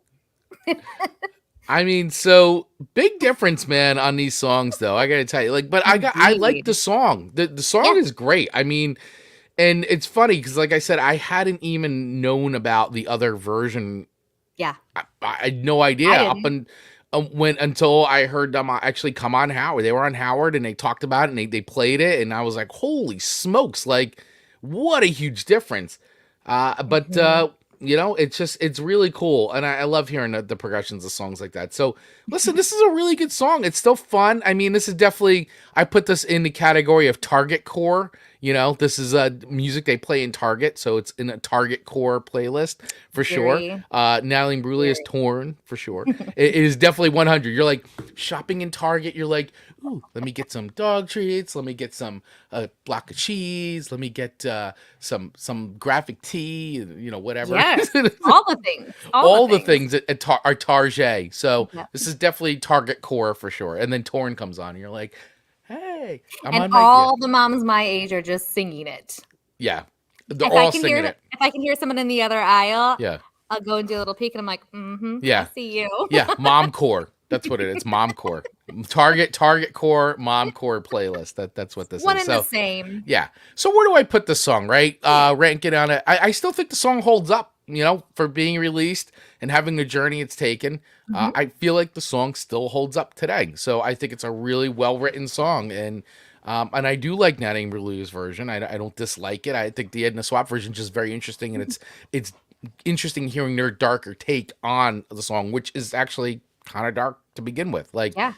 I mean, so big difference, man, on these songs, though. I got to tell you, like, but I like the song. The song is great. I mean, and it's funny because, like I said, I hadn't even known about the other version. Yeah, I had no idea until I heard them actually come on Howard. They were on Howard and they talked about it and they played it, and I was like, holy smokes! Like, what a huge difference. You know, it's really cool. And I love hearing the progressions of songs like that. So listen, this is a really good song. It's still fun. I mean, this is definitely, I put this in the category of target core, You know, this is music they play in Target, so it's in a Target core playlist for sure. Very, Natalie Imbruglia is very. Torn for sure. It is definitely 100. You're like shopping in Target. You're like, ooh, let me get some dog treats. Let me get some block of cheese. Let me get some graphic tee. You know, whatever. Yes, all the things. All the things are Target. So Yep. this is definitely Target core for sure. And then Torn comes on, and you're like, hey, I'm And on my all the moms my age are just singing it. yeah. They're If I all can singing hear it. if I can hear someone in the other aisle, Yeah. I'll go and do a little peek, and I'm like, I Yeah. see you. Yeah. Mom core. That's what it is. Mom core. Target core, mom core playlist. That's what this One is. and the So same. yeah. So where do I put this song, right? Rank it on it. I still think the song holds up, you know, for being released and having the journey it's taken. I feel like the song still holds up today. So I think it's a really well-written song. And I do like Nat Imbruglia version. I don't dislike it. I think the Edna Swap version is just very interesting. And it's interesting hearing their darker take on the song, which is actually kind of dark to begin with. Like, Yeah.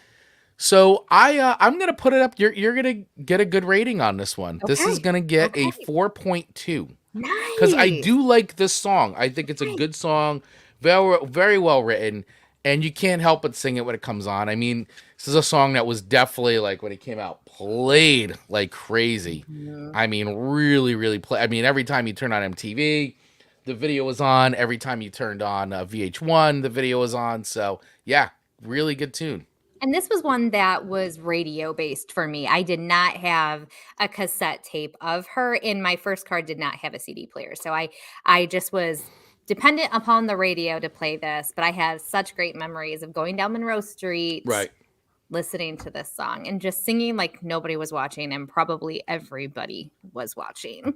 so I'm gonna put it up. You're gonna get a good rating on this one. This is Okay. gonna get a Okay. 4.2 Nice. because I do like this song. I think it's a good song, very well written, and you can't help but sing it when it comes on. I mean, this is a song that was definitely like when it came out played like crazy. I mean, really play. I mean, every time you turn on MTV, the video was on. Every time you turned on VH1, the video was on. So yeah, really good tune. And this was one that was radio based for me. I did not have a cassette tape of her, and my first car did not have a CD player. So I just was dependent upon the radio to play this, but I have such great memories of going down Monroe Street, Right. listening to this song and just singing like nobody was watching, and probably everybody was watching.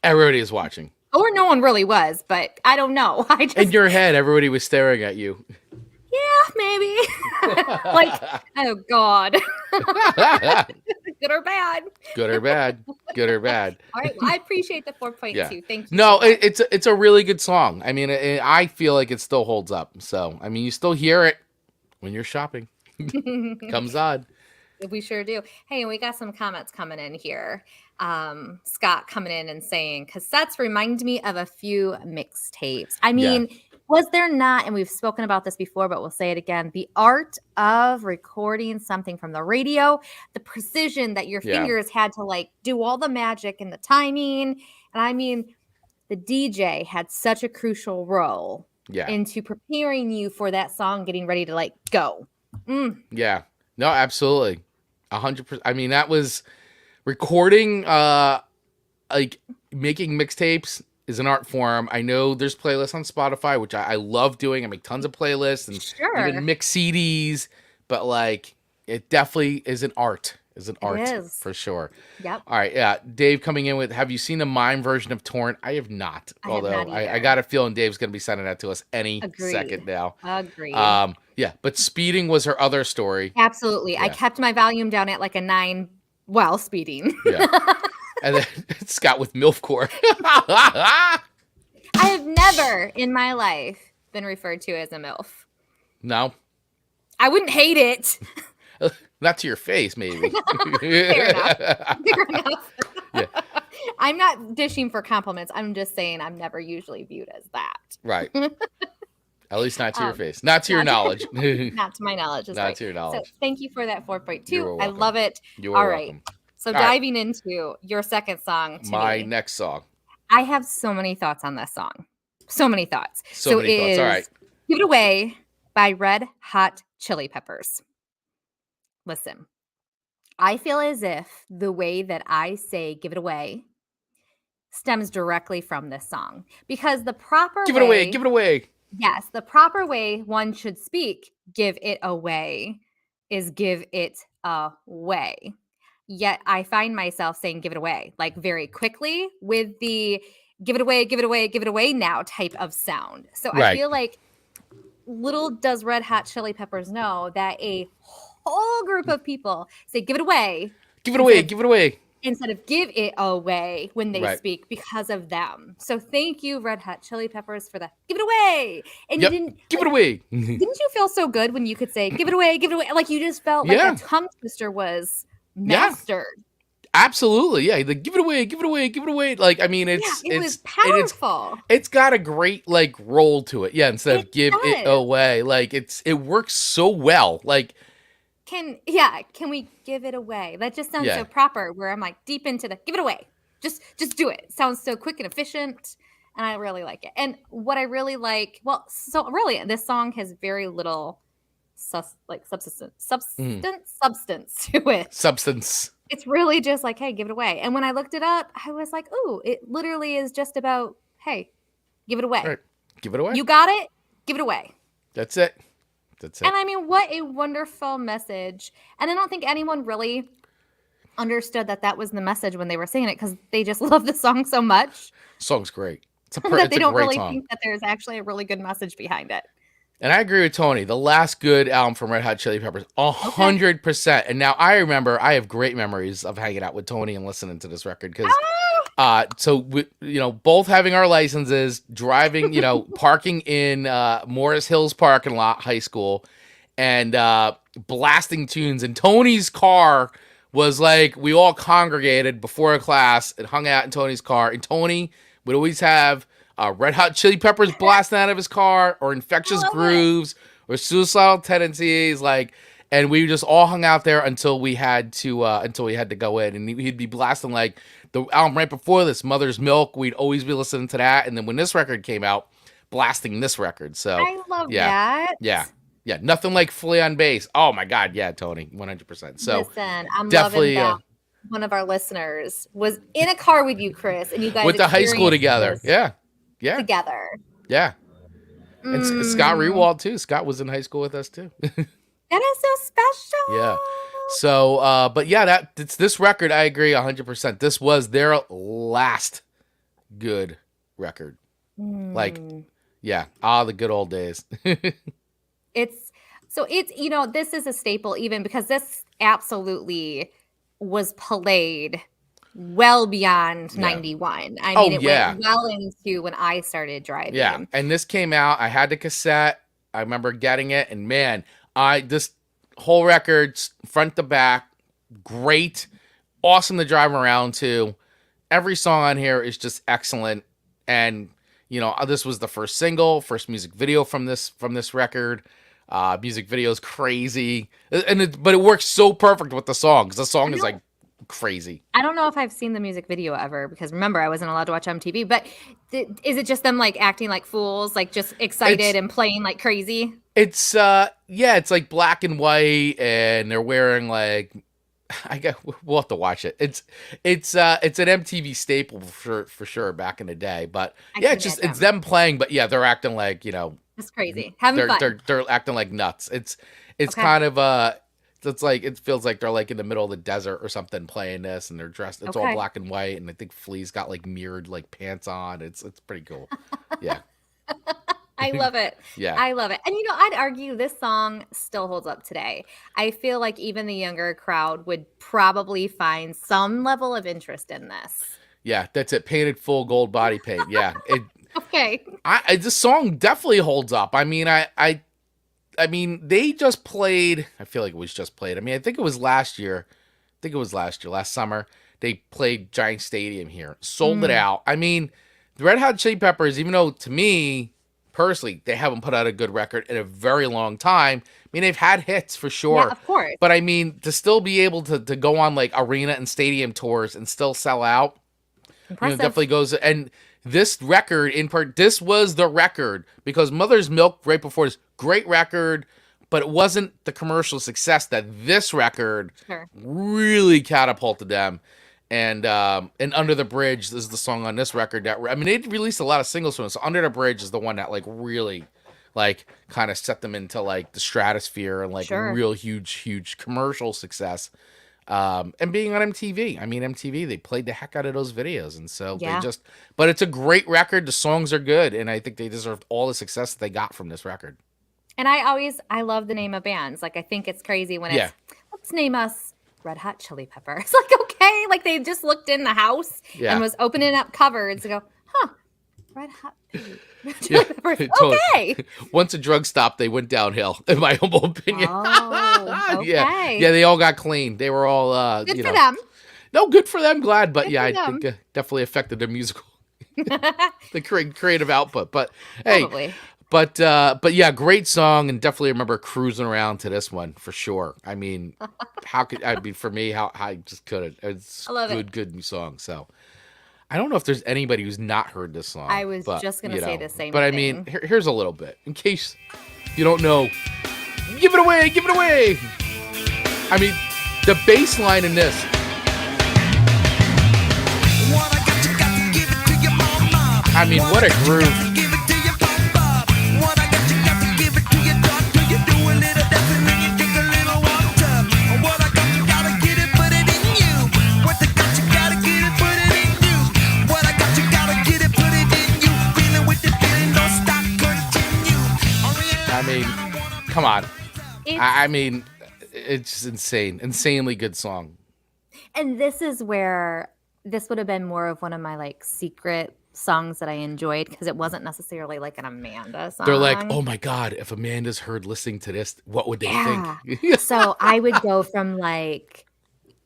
Everybody is watching. Or no one really was, but I don't know. I just In your head, everybody was staring at you. yeah, maybe. Like, oh God. Good or bad. Good or bad. Good or bad. All right. Well, I appreciate the 4.2. Yeah. Thank you. No, so much. it's a really good song. I mean, I feel like it still holds up. So, I mean, you still hear it when you're shopping. Comes on. We sure do. Hey, and we got some comments coming in here. Scott coming in and saying, cassettes remind me of a few mixtapes. I mean, was there not, and we've spoken about this before, but we'll say it again, the art of recording something from the radio, the precision that your fingers had to like do all the magic and the timing. And I mean, the DJ had such a crucial role into preparing you for that song, getting ready to like go. Yeah. No, absolutely. 100%. I mean, that was recording, like making mixtapes is an art form. I know there's playlists on Spotify, which I love doing. I make tons of playlists and even mix CDs, but like it definitely is an art. For sure. Yep. All right. Yeah. Dave coming in with, have you seen the mime version of Torn? I have not. I got a feeling Dave's going to be sending that to us any second now. Agreed. Yeah. But Speeding was her other story. Absolutely. Yeah. I kept my volume down at like a 9 while speeding. Yeah. And then Scott with MILFcore. I have never in my life been referred to as a MILF. No. I wouldn't hate it. Not to your face, maybe. Fair enough. Fair enough. Yeah. I'm not dishing for compliments. I'm just saying I'm never usually viewed as that. Right. At least not to your face. Not to your knowledge. Not to my knowledge. Not to your knowledge. So thank you for that 4.2. You're I welcome. love it. You're All welcome. right. So diving into your second song My today. next song. I have so many thoughts on this song. So many thoughts. So many thoughts. All right. Give It Away by Red Hot Chili Peppers. Listen, I feel as if the way that I say Give It Away stems directly from this song, because the proper Give it away. Give it away. Yes, the proper way one should speak give it away is give it away. Yet I find myself saying give it away like very quickly with the give it away, give it away, give it away now type of sound. So I feel like little does Red Hot Chili Peppers know that a whole group of people say give it away. Give it away. Give it away. Instead of give it away when they speak because of them. So thank you, Red Hot Chili Peppers, for the give it away. And you didn't give it away. Didn't you feel so good when you could say give it away, give it away? Like you just felt like a tongue twister was mastered. Absolutely, yeah. Like, give it away, give it away, give it away. Like, I mean, Yeah, it was powerful. it's got a great like roll to it. Yeah, instead of It give it does. away, like it works so well. Like, Can we give it away? That just sounds Yeah. so proper. Where I'm like deep into the give it away. Just do it. Sounds so quick and efficient, and I really like it. And what I really like, well, so really, this song has very little substance to it. substance. It's really just like, hey, give it away. And when I looked it up, I was like, ooh, it literally is just about, hey, give it away. Right. Give it away. You got it. Give it away. That's it. That's it. And I mean, what a wonderful message. And I don't think anyone really understood that was the message when they were saying it, because they just love the song so much Song's great. It's that they a don't great really song. think that there's actually a really good message behind it. And I agree with Tony. The last good album from Red Hot Chili Peppers, 100%. And now I remember, I have great memories of hanging out with Tony and listening to this record because, so we, both having our licenses, driving, parking in Morris Hills parking lot, high school, and blasting tunes. And Tony's car was like, we all congregated before a class and hung out in Tony's car. And Tony would always have Red Hot Chili Peppers blasting out of his car, or Infectious Grooves, or Suicidal Tendencies, and we just all hung out there until we had to go in, and he'd be blasting like the album right before this, Mother's Milk. We'd always be listening to that, and then when this record came out, blasting this record. So I love that. yeah, nothing like Fully on Bass. Oh my God, yeah, Tony, 100%. So listen, I'm definitely loving that. One of our listeners was in a car with you, Chris, and you guys with the high school together. experienced Yeah. together. Yeah. And Scott Rewald too. Scott was in high school with us too. That is so special. Yeah. So, but yeah, it's this record. I agree 100%. This was their last good record. Like, yeah, the good old days. It's this is a staple, even because this absolutely was played well beyond 91. I mean, it went well into when I started driving. Yeah. And this came out, I had the cassette. I remember getting it, and man, this whole record, front to back, great. Awesome to drive around to. Every song on here is just excellent. And, this was the first single, first music video from this record. Music video is crazy. But it works so perfect with the song, because the song is like crazy. I don't know if I've seen the music video ever, because remember, I wasn't allowed to watch MTV, but is it just them like acting like fools, like just excited and playing like crazy? It's it's like black and white, and they're wearing like, we'll have to watch it. It's an MTV staple for sure back in the day. But it's them playing, but yeah, they're acting like, it's crazy. Having fun. They're acting like nuts. It's kind of it's like, it feels like they're like in the middle of the desert or something playing this, and they're dressed, it's all black and white, and I think Flea's got like mirrored like pants on. It's pretty cool. Yeah. I love it. Yeah. I love it. And I'd argue this song still holds up today. I feel like even the younger crowd would probably find some level of interest in this. Yeah, that's it. Painted full gold body paint. Yeah. Okay. This song definitely holds up. I mean, I mean, they just played, I feel like it was just played. I mean, I think it was last summer. They played Giant Stadium here, sold it out. I mean, the Red Hot Chili Peppers, even though to me, personally, they haven't put out a good record in a very long time. I mean, they've had hits for sure. Yeah, of course. But I mean, to still be able to go on like arena and stadium tours and still sell out, impressive. Definitely goes. And this record, in part, this was the record, because Mother's Milk right before this, great record, but it wasn't the commercial success that this record really catapulted them. And Under the Bridge is the song on this record that, I mean, they released a lot of singles from it. So Under the Bridge is the one that like really like kind of set them into like the stratosphere and like real huge commercial success. And being on MTV. I mean, MTV, they played the heck out of those videos. And so but it's a great record. The songs are good. And I think they deserved all the success that they got from this record. And I love the name of bands. Like, I think it's crazy when it's, let's name us Red Hot Chili Pepper. It's like, okay, like they just looked in the house and was opening up cupboards and go, Red Hot Chili Peppers. Okay. Once a drug stopped, they went downhill, in my humble opinion. Oh, okay. Yeah, they all got clean. They were all, good for them. No, good for them. Glad, but Good yeah, for I them. think definitely affected their musical, the creative output. But hey, Probably. but yeah, great song, and definitely remember cruising around to this one for sure. I mean, for me, how I just couldn't. It's I love it. good song. So I don't know if there's anybody who's not heard this song. I was but, just gonna say the same But I thing. mean, here's a little bit in case you don't know. Give it away, give it away. I mean, the bass line in this. I mean, what a groove. I mean, come on. I mean, it's insane. Insanely good song. And this is where this would have been more of one of my like secret songs that I enjoyed because it wasn't necessarily like an Amanda song. They're like, oh my God, if Amanda's heard listening to this, what would they think? So I would go from like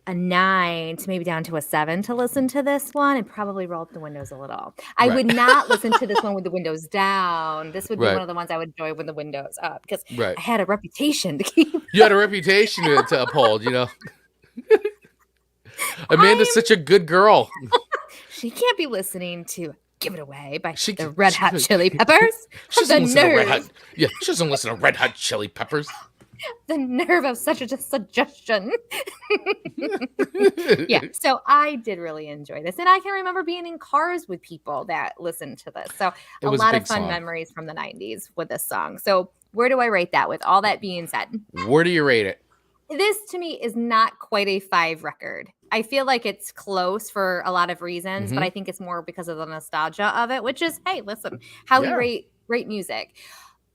a 9 to maybe down to a 7 to listen to this one and probably roll up the windows a little. I Right. would not listen to this one with the windows down. This would be Right. one of the ones I would enjoy with the windows up because Right. I had a reputation to keep. You had a reputation to uphold, you know? Amanda's such a good girl. She can't be listening to Give It Away by She- the Red Hot Chili Peppers. She doesn't The listen to Red nerve. Hot. Yeah, she doesn't listen to Red Hot Chili Peppers. The nerve of such a suggestion. Yeah, so I did really enjoy this. And I can remember being in cars with people that listened to this. So It a was a lot big of fun song. memories from the 90s with this song. So where do I rate that with all that being said? Where do you rate it? This to me is not quite a 5 record. I feel like it's close for a lot of reasons, but I think it's more because of the nostalgia of it, which is, hey, listen, how Yeah. we rate music.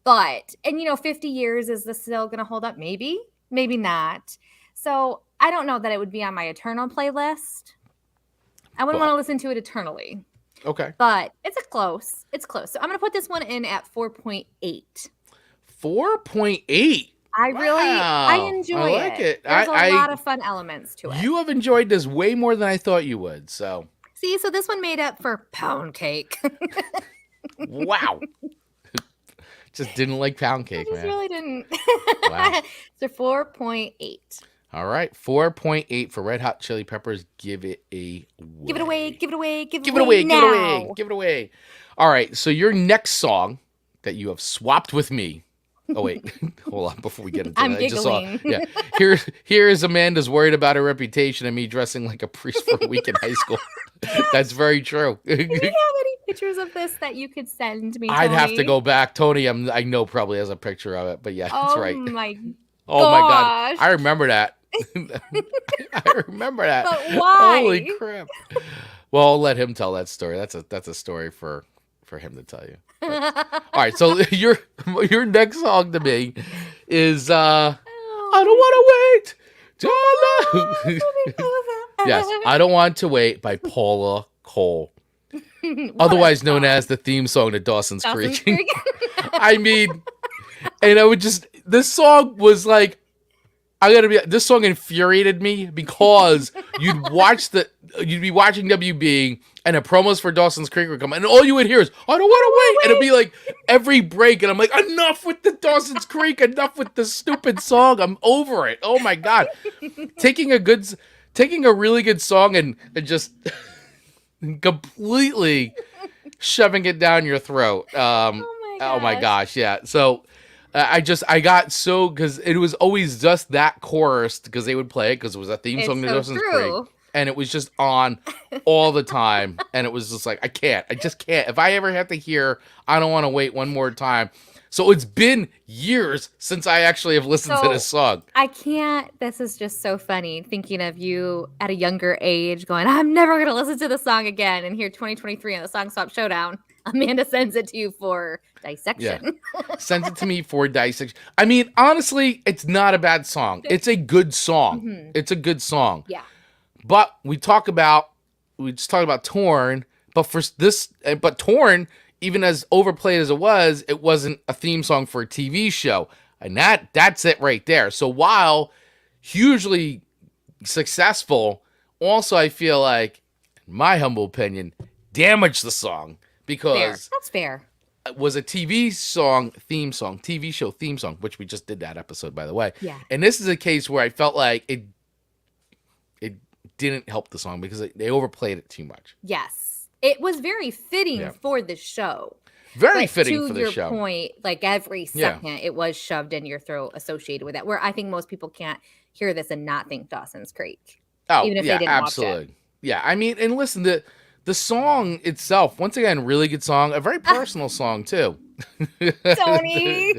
But, and 50 years, is this still going to hold up? Maybe, maybe not. So I don't know that it would be on my eternal playlist. I wouldn't But- want to listen to it eternally, Okay. but it's close. It's close. So I'm going to put this one in at 4.8. 4.8. I Wow. enjoy I like it. There's I- a lot of fun elements to it. You have enjoyed this way more than I thought you would. So, See, so this one made up for Poundcake. wow. Just didn't like pound I cake, just man. really didn't. Wow. So 4.8. All right. 4.8 for Red Hot Chili Peppers. Give it away. Give it away. Give it away. Give Give it away. now. Give it away. Give it away. All right. So your next song that you have swapped with me. Oh wait, hold on before we get into I'm that. I just saw, giggling. yeah. Here is Amanda's worried about her reputation and me dressing like a priest for a week in high school. That's very true. Do you have any pictures of this that you could send me? I'd have to Tony? go back. Tony, I know probably has a picture of it, but yeah, that's Oh right. my! Oh my God, gosh. I remember that. I remember that. But why? Holy crap! Well, I'll let him tell that story. That's a story for him to tell you. But- all right, so your next song to me is I don't want to wait. Yes, I don't want to wait by Paula Cole, otherwise known as the theme song to Dawson's Dawson's Creek. Creek. I mean, and I would just, this song was like, this song infuriated me because you'd be watching WB and the promos for Dawson's Creek would come and all you would hear is, I don't want to wait. And it'd be like every break. And I'm like, enough with the Dawson's Creek, enough with the stupid song. I'm over it. Oh my God. Taking a really good song and just completely shoving it down your throat. Oh my gosh, yeah. So I got so, because it was always just that chorus because they would play it because it was a theme song to Dawson's Creek, and it was just on all the time, and it was just like I just can't. If I ever have to hear I don't want to wait one more time. So it's been years since I actually have listened to this song. I can't. This is just so funny thinking of you at a younger age going, I'm never going to listen to the song again. And here, 2023 on the Song Swap Showdown, Amanda sends it to you for dissection. Yeah. Sends it to me for dissection. I mean, honestly, it's not a bad song. It's a good song. Mm-hmm. It's a good song. Yeah. But we just talked about Torn, but Torn, even as overplayed as it wasn't a theme song for a TV show. And that's it right there. So while hugely successful, also I feel like, in my humble opinion, damaged the song Fair. because That's fair. it was a TV show theme song, which we just did that episode, by the way. Yeah. And this is a case where I felt like it didn't help the song because they overplayed it too much. Yes. It was very fitting Yeah. for the show. Very But fitting to for the your show. point, like every Yeah. second, it was shoved in your throat associated with that. Where I think most people can't hear this and not think Dawson's Creek. Oh, even if they yeah, didn't watch it. absolutely. Yeah, I mean, and listen, the song itself, once again, really good song, a very personal song too. Tony.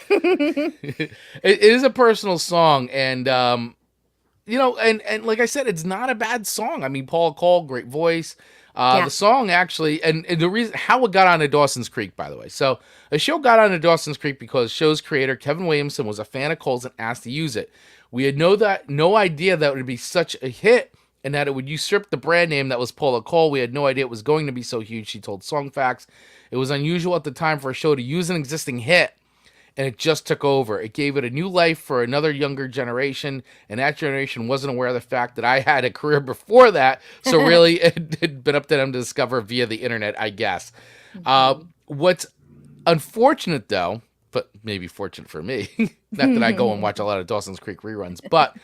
It is a personal song, and and like I said, it's not a bad song. I mean, Paula Cole, great voice. Yeah. The song actually, and the reason how it got onto Dawson's Creek, by the way. So the show got onto Dawson's Creek because show's creator Kevin Williamson was a fan of Cole's and asked to use it. We had no idea that it would be such a hit and that it would usurp the brand name that was Paula Cole. We had no idea it was going to be so huge. She told Songfacts it was unusual at the time for a show to use an existing hit, and it just took over. It gave it a new life for another younger generation, and that generation wasn't aware of the fact that I had a career before that. So really, it had been up to them to discover via the internet, I guess. What's unfortunate, though, but maybe fortunate for me, not that I go and watch a lot of Dawson's Creek reruns, but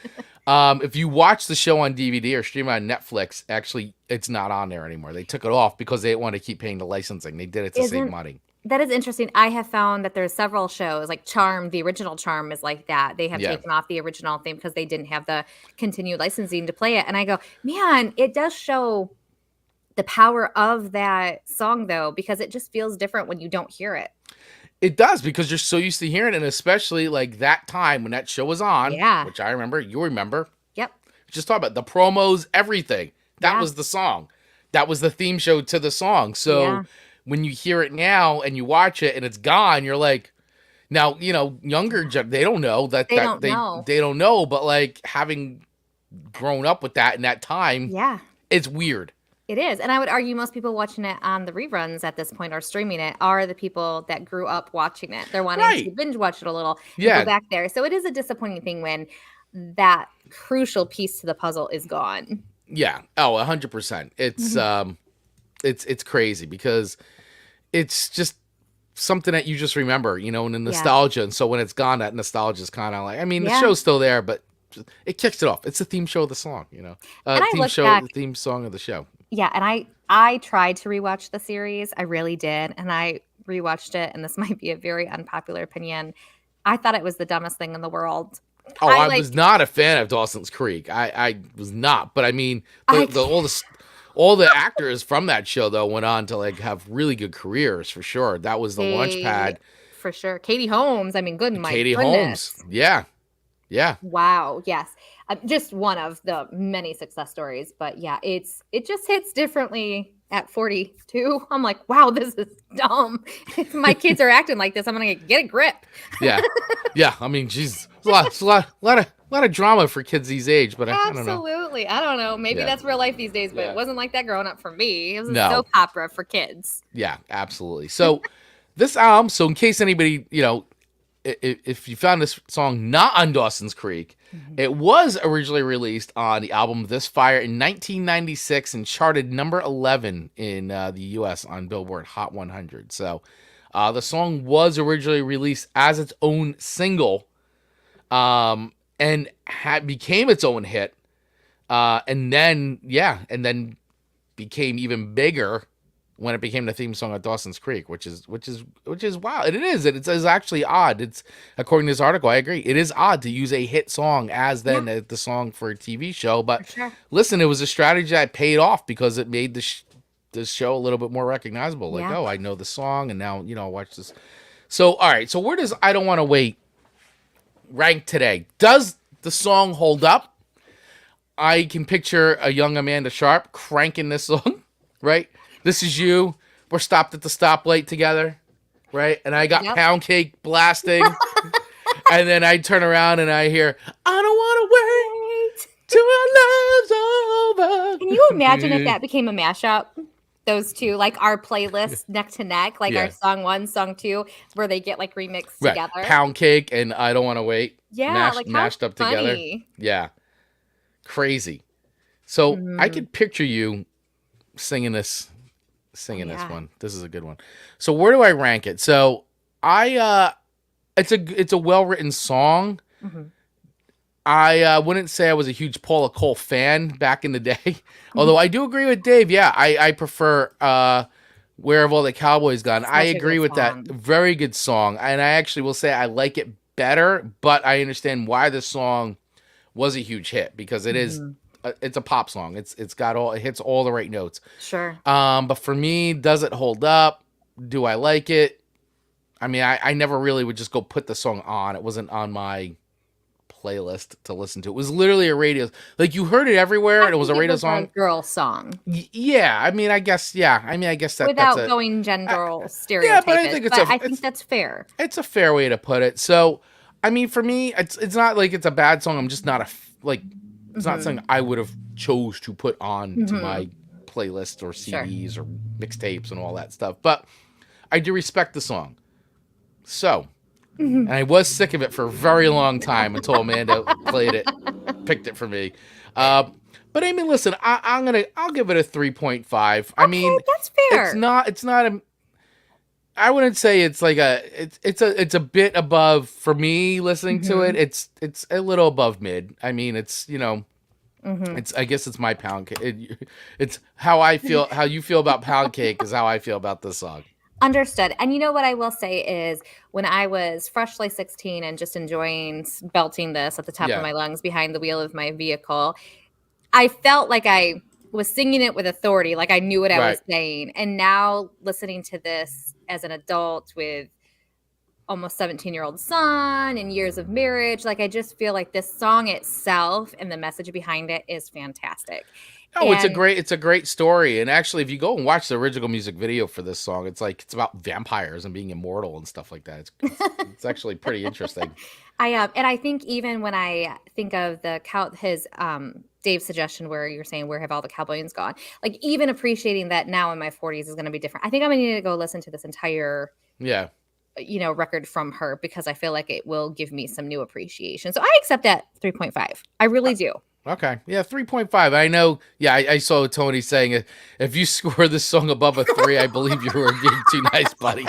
if you watch the show on DVD or stream it on Netflix, actually, it's not on there anymore. They took it off because they didn't want to keep paying the licensing. They did it to save money. That is interesting. I have found that there's several shows, like Charm, the original Charm is like that. They have taken off the original theme because they didn't have the continued licensing to play it. And I go, man, it does show the power of that song, though, because it just feels different when you don't hear it. It does, because you're so used to hearing it, and especially like that time when that show was on, which I remember, you remember. Yep. Just talk about the promos, everything. That Yeah. was the song. That was the theme show to the song. So when you hear it now and you watch it and it's gone, you're like, now, they don't know that They don't know. They don't know, but like having grown up with that in that time, it's weird. It is. And I would argue most people watching it on the reruns at this point or streaming it are the people that grew up watching it. They're wanting to binge watch it a little and go back there. So it is a disappointing thing when that crucial piece to the puzzle is gone. Yeah. Oh, 100%. It's crazy because it's just something that you just remember, and the nostalgia. And so when it's gone, that nostalgia is kind of like, I mean, the show's still there, but it kicks it off. It's the theme show of the song, the theme song of the show. Yeah, and I tried to rewatch the series. I really did, and I rewatched it, and this might be a very unpopular opinion. I thought it was the dumbest thing in the world. Oh, I was not a fan of Dawson's Creek. I was not, but I mean, all the actors from that show though went on to like have really good careers for sure. That was the launch pad for sure. Katie Holmes. I mean, Katie Holmes. Yeah. Wow. Yes. Just one of the many success stories, but yeah, it just hits differently at 42. I'm like, wow, this is dumb. If my kids are acting like this, I'm gonna get a grip. Yeah. I mean, geez, a lot of drama for kids these age, but I don't know. Absolutely. I don't know. Maybe that's real life these days, but it wasn't like that growing up for me. It was a soap opera for kids. Yeah, absolutely. So this album. So in case anybody, if you found this song not on Dawson's Creek, it was originally released on the album This Fire in 1996 and charted number 11 in the U.S. on Billboard Hot 100. So the song was originally released as its own single and became its own hit. And then became even bigger when it became the theme song of Dawson's Creek, which is wild. And it is actually odd. It's, according to this article, I agree. It is odd to use a hit song as then the song for a TV show. But listen, it was a strategy that paid off because it made the show a little bit more recognizable. Like, oh, I know the song, and now watch this. So all right, so where does I Don't Want to Wait rank today? Does the song hold up? I can picture a young Amanda Sharp cranking this song, right? This is you. We're stopped at the stoplight together, right? And I got Poundcake blasting. And then I turn around and I hear, I don't want to wait till our love's over. Can you imagine if that became a mashup? Those two, like our playlist neck to neck, like our song 1, song 2, where they get like remixed together. Poundcake and I Don't Want to Wait. Yeah, mashed up together. Yeah. Crazy. So I could picture you singing this yeah. one. This is a good one. So where do I rank it? So it's a well-written song. Mhm. I wouldn't say I was a huge Paula Cole fan back in the day. Although I do agree with Dave. Yeah, I prefer Where Have All the Cowboys Gone. I Such a agree good with that. song. Very good song. And I actually will say I like it better, but I understand why the song was a huge hit because it is it's a pop song. It hits all the right notes. Sure. But for me, does it hold up? Do I like it? I mean, I never really would just go put the song on. It wasn't on my playlist to listen to. It was literally a radio, like you heard it everywhere, and it was a radio song. A girl song. Yeah, I mean, I guess, yeah. I mean, I guess Without that's going gender yeah, stereotypic. but I think I think that's fair. it's a fair way to put it. So, I mean, for me, it's not like it's a bad song. I'm just not it's not something I would have chose to put on to my playlist or CDs or mixtapes and all that stuff. But I do respect the song. So, and I was sick of it for a very long time until Amanda picked it for me. But I mean, listen, I'll give it a 3.5. I mean, that's fair. It's not I wouldn't say it's like it's a bit above for me listening to it. It's a little above mid. I mean, it's, I guess it's my pound cake. It's how I feel, how you feel about pound cake is how I feel about this song. Understood. And you know what I will say is when I was freshly 16 and just enjoying belting this at the top of my lungs behind the wheel of my vehicle, I felt like I was singing it with authority, like I knew what I was saying. And now listening to this as an adult with almost 17-year-old son and years of marriage, like I just feel like this song itself and the message behind it is fantastic. Oh, it's a great story. And actually, if you go and watch the original music video for this song, it's about vampires and being immortal and stuff like that. It's actually pretty interesting. And I think even when I think of his Dave's suggestion where you're saying where have all the cowboys gone, like even appreciating that now in my 40s is going to be different. I think I'm going to need to go listen to this entire record from her because I feel like it will give me some new appreciation. So I accept that 3.5. I really do. Okay. Yeah, 3.5. I know. Yeah, I saw Tony saying if you score this song above a 3, I believe you were being too nice, buddy.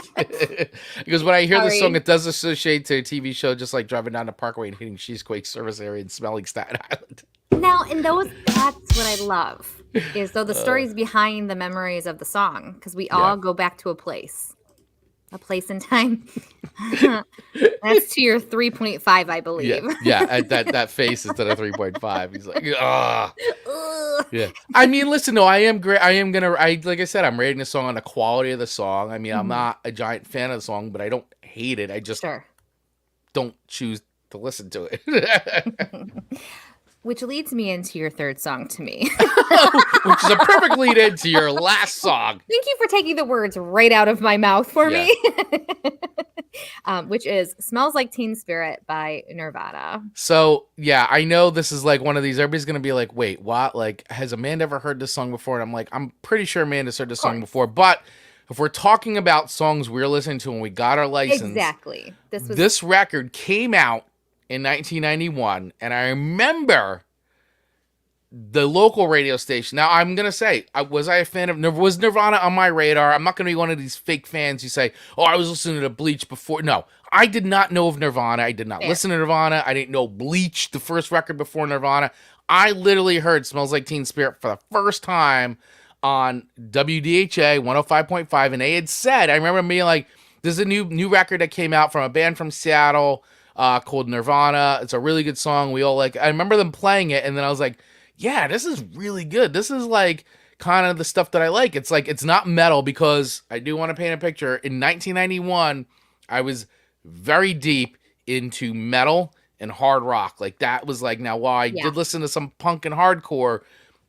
Because when I hear the song, it does associate to a TV show, just like driving down the Parkway and hitting Cheesequake service area and smelling Staten Island. Now, that's what I love, is the stories behind the memories of the song, because we all go back to a place in time. That's to your 3.5, I believe. Yeah, that face is to the 3.5. He's like, ah. Yeah. I mean, listen, no, I am great. Like I said, I'm rating the song on the quality of the song. I mean, I'm not a giant fan of the song, but I don't hate it. I just don't choose to listen to it. Which leads me into your third song to me. Which is a perfect lead into your last song. Thank you for taking the words right out of my mouth for me. Which is Smells Like Teen Spirit by Nirvana. So, yeah, I know this is like one of these. Everybody's going to be like, wait, what? Like, has Amanda ever heard this song before? And I'm like, I'm pretty sure Amanda's heard this song before. But if we're talking about songs we were listening to when we got our license. Exactly. This record came out in 1991, and I remember the local radio station. Now, I'm going to say, was I a fan of was Nirvana on my radar? I'm not going to be one of these fake fans who say, oh, I was listening to Bleach before. No, I did not know of Nirvana. I did not listen to Nirvana. I didn't know Bleach, the first record before Nirvana. I literally heard Smells Like Teen Spirit for the first time on WDHA 105.5, and they had said, I remember being like, this is a new record that came out from a band from Seattle, called Nirvana. It's a really good song. We all I remember them playing it, and then I was like, yeah, this is really good. This is like kind of the stuff that I like. It's like, it's not metal, because I do want to paint a picture. In 1991, I was very deep into metal and hard rock. Like that was like, now while I did listen to some punk and hardcore,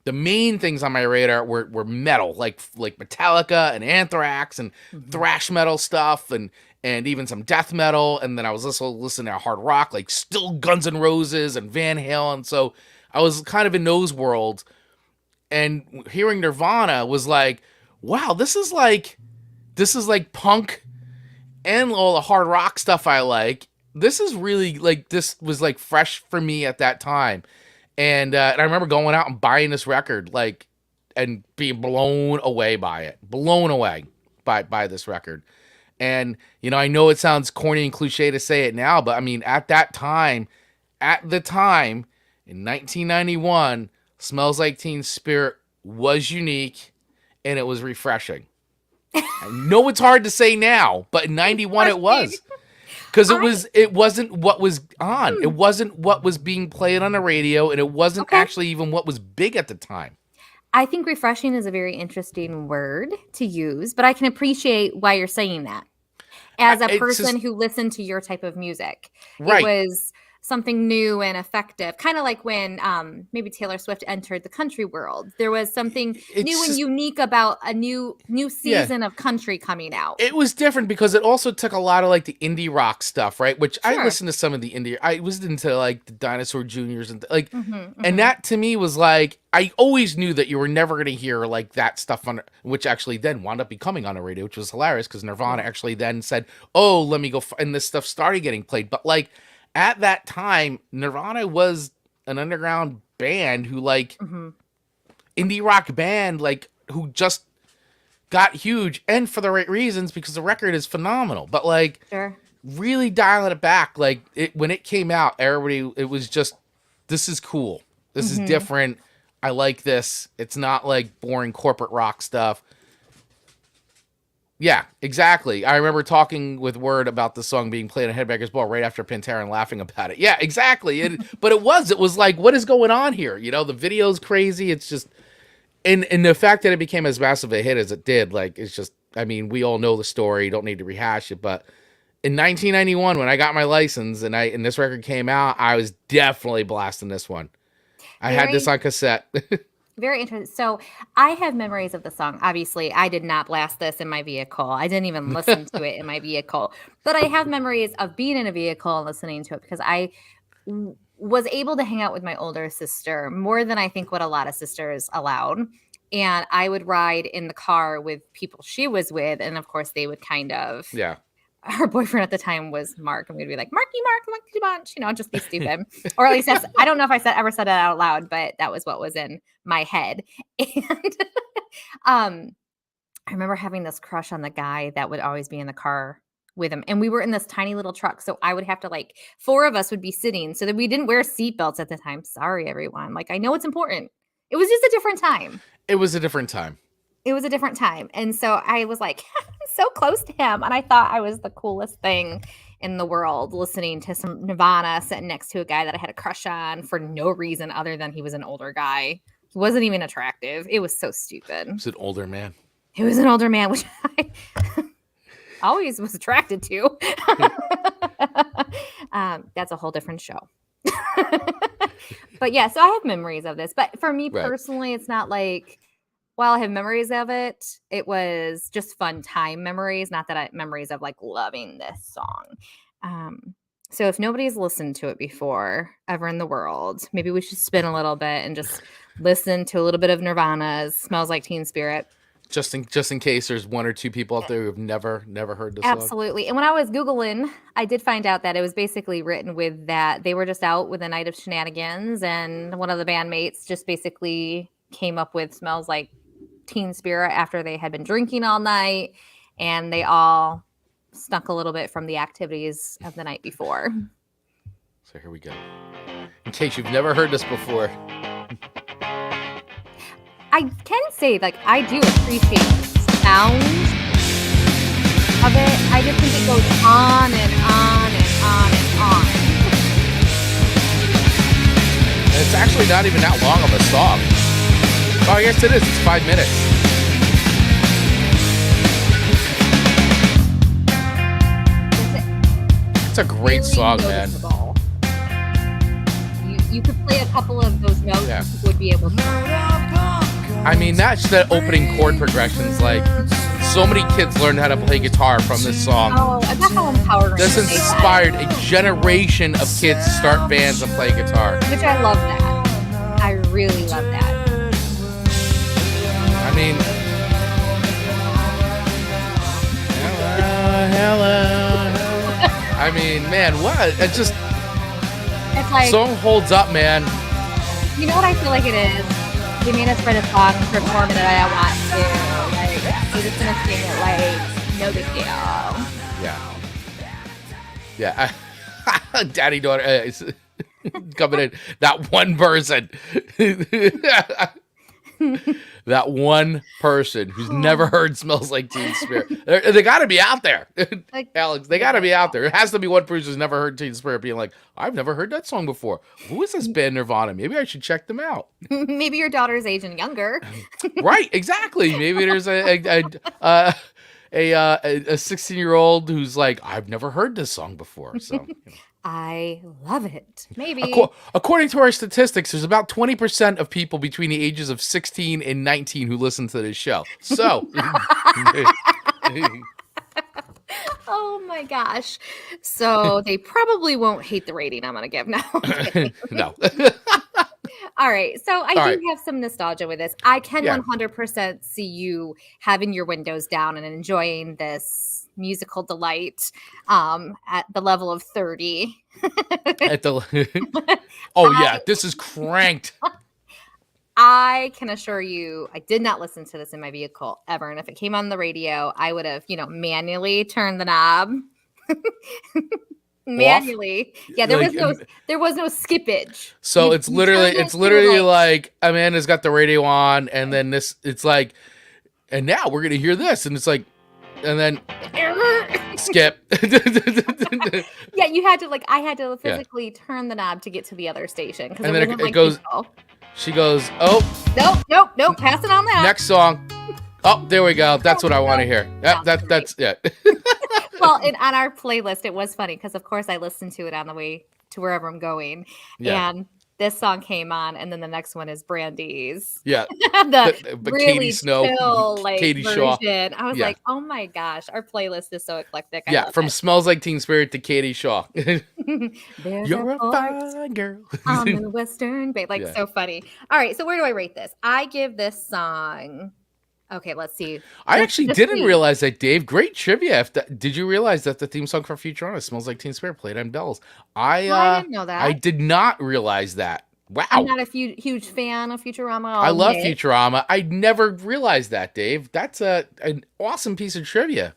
the main things on my radar were metal, like Metallica and Anthrax and thrash metal stuff and even some death metal. And then I was also listening to hard rock, like still Guns N' Roses and Van Halen. So I was kind of in those worlds. And hearing Nirvana was like, wow, this is like punk and all the hard rock stuff I like. This is really like, this was like fresh for me at that time. And I remember going out and buying this record, like, and being blown away by it. Blown away by this record. And, you know, I know it sounds corny and cliche to say it now, but I mean, at the time, in 1991, Smells Like Teen Spirit was unique and it was refreshing. I know it's hard to say now, but in 91 it was. Because it wasn't what was on. It wasn't what was being played on the radio, and it wasn't actually even what was big at the time. I think refreshing is a very interesting word to use, but I can appreciate why you're saying that. As a person who listened to your type of music, right. It was something new and effective. Kind of like when maybe Taylor Swift entered the country world. There was something new and unique about a new season of country coming out. It was different because it also took a lot of like the indie rock stuff, right? Which I listened to some of the indie. I was into like the Dinosaur Juniors and like, and that to me was like, I always knew that you were never going to hear like that stuff on, which actually then wound up becoming on the radio, which was hilarious because Nirvana actually then said, "Oh, let me go," and this stuff started getting played. But like at that time, Nirvana was an underground band who like indie rock band, like who just got huge and for the right reasons because the record is phenomenal. But like really dialing it back, like when it came out, everybody, it was just, this is cool. This is different. I like this. It's not like boring corporate rock stuff. Yeah, exactly. I remember talking with Word about the song being played on Headbangers Ball right after Pantera and laughing about it. Yeah, exactly. But it was like, what is going on here? You know, the video's crazy. It's just, and the fact that it became as massive a hit as it did, like, it's just, I mean, we all know the story. Don't need to rehash it. But in 1991, when I got my license and this record came out, I was definitely blasting this one. I had this on cassette. Very interesting. So I have memories of the song. Obviously, I did not blast this in my vehicle. I didn't even listen to it in my vehicle. But I have memories of being in a vehicle and listening to it because I was able to hang out with my older sister more than I think what a lot of sisters allowed. And I would ride in the car with people she was with. And of course, they would kind of... Yeah. Her boyfriend at the time was Mark, and we'd be like, Marky Mark, Monkey Bunch, you know, just be stupid. Or at least I don't know if I ever said it out loud, but that was what was in my head. And I remember having this crush on the guy that would always be in the car with him. And we were in this tiny little truck. So I would have to, like, 4 of us would be sitting so that we didn't wear seatbelts at the time. Sorry, everyone. Like, I know it's important. It was just a different time. It was a different time. It was a different time. And so I was like, I'm so close to him. And I thought I was the coolest thing in the world, listening to some Nirvana, sitting next to a guy that I had a crush on for no reason other than he was an older guy. He wasn't even attractive. It was so stupid. He was an older man. He was an older man, which I always was attracted to. That's a whole different show. But yeah, so I have memories of this. But for me personally, it's not like... While I have memories of it, it was just fun time memories, not that memories of like loving this song. So if nobody's listened to it before ever in the world, maybe we should spin a little bit and just listen to a little bit of Nirvana's "Smells Like Teen Spirit." Just in case there's 1 or 2 people out there who have never heard this song. Absolutely. And when I was Googling, I did find out that it was basically written with that they were just out with a night of shenanigans, and one of the bandmates just basically came up with "Smells Like Teen Spirit" after they had been drinking all night, and they all snuck a little bit from the activities of the night before. So here we go. In case you've never heard this before. I can say, like, I do appreciate the sound of it. I just think it goes on and on and on and on. And it's actually not even that long of a song. Oh, I guess it is. It's 5 minutes. It's a great song, man. You could play a couple of those notes and people would be able to. I mean, that's the opening chord progressions. Like, so many kids learned how to play guitar from this song. Oh, I bet how empowering. This inspired a generation of kids to start bands and play guitar. Which I love that. I really love that. I mean, hello. I mean, man, what? It's like, song holds up, man. You know what I feel like it is? They made us write a song and perform it, and I want to. Like, we're just gonna sing it like no big deal. Yeah. Daddy daughter is coming in. That one person. That one person who's never heard Smells Like Teen Spirit. They got to be out there. Like, Alex, they got to be out there. It has to be one person who's never heard Teen Spirit being like, I've never heard that song before. Who is this band Nirvana? Maybe I should check them out. maybe your daughter's age and younger. Right, exactly. Maybe there's a 16-year-old who's like, I've never heard this song before. So, I love it. Maybe. According to our statistics, there's about 20% of people between the ages of 16 and 19 who listen to this show. So, oh my gosh. So they probably won't hate the rating I'm going to give now. no. All right. So I All do have some nostalgia with this. I can 100% see you having your windows down and enjoying this musical delight at the level of 30. This is cranked. I can assure you, I did not listen to this in my vehicle ever. And if it came on the radio, I would have, manually turned the knob. Manually. Yeah, there was no skippage. So it's literally like Amanda's got the radio on, and then it's like, and now we're gonna hear this, and it's like, and then skip. Yeah, I had to physically turn the knob to get to the other station. And then it goes, she goes, oh. Nope, passing on that. Next song. Oh, there we go. That's what I want to hear. That's it. Well, and on our playlist, it was funny because, of course, I listened to it on the way to wherever I'm going. Yeah. And this song came on, and then the next one is Brandy's. Yeah. the but really Katie Snow, chill, Katie version. Shaw. I was like, oh my gosh, our playlist is so eclectic. I love from it. Smells Like Teen Spirit to Katie Shaw. There's You're a fine girl. On the Western Bay. So funny. All right, so where do I rate this? I give this song... Okay, let's see. I actually didn't realize that, Dave. Great trivia. Did you realize that the theme song for Futurama, Smells Like Teen Spirit, played on bells? I didn't know that. I did not realize that. Wow. I'm not a huge fan of Futurama. I love Futurama. I never realized that, Dave. That's an awesome piece of trivia.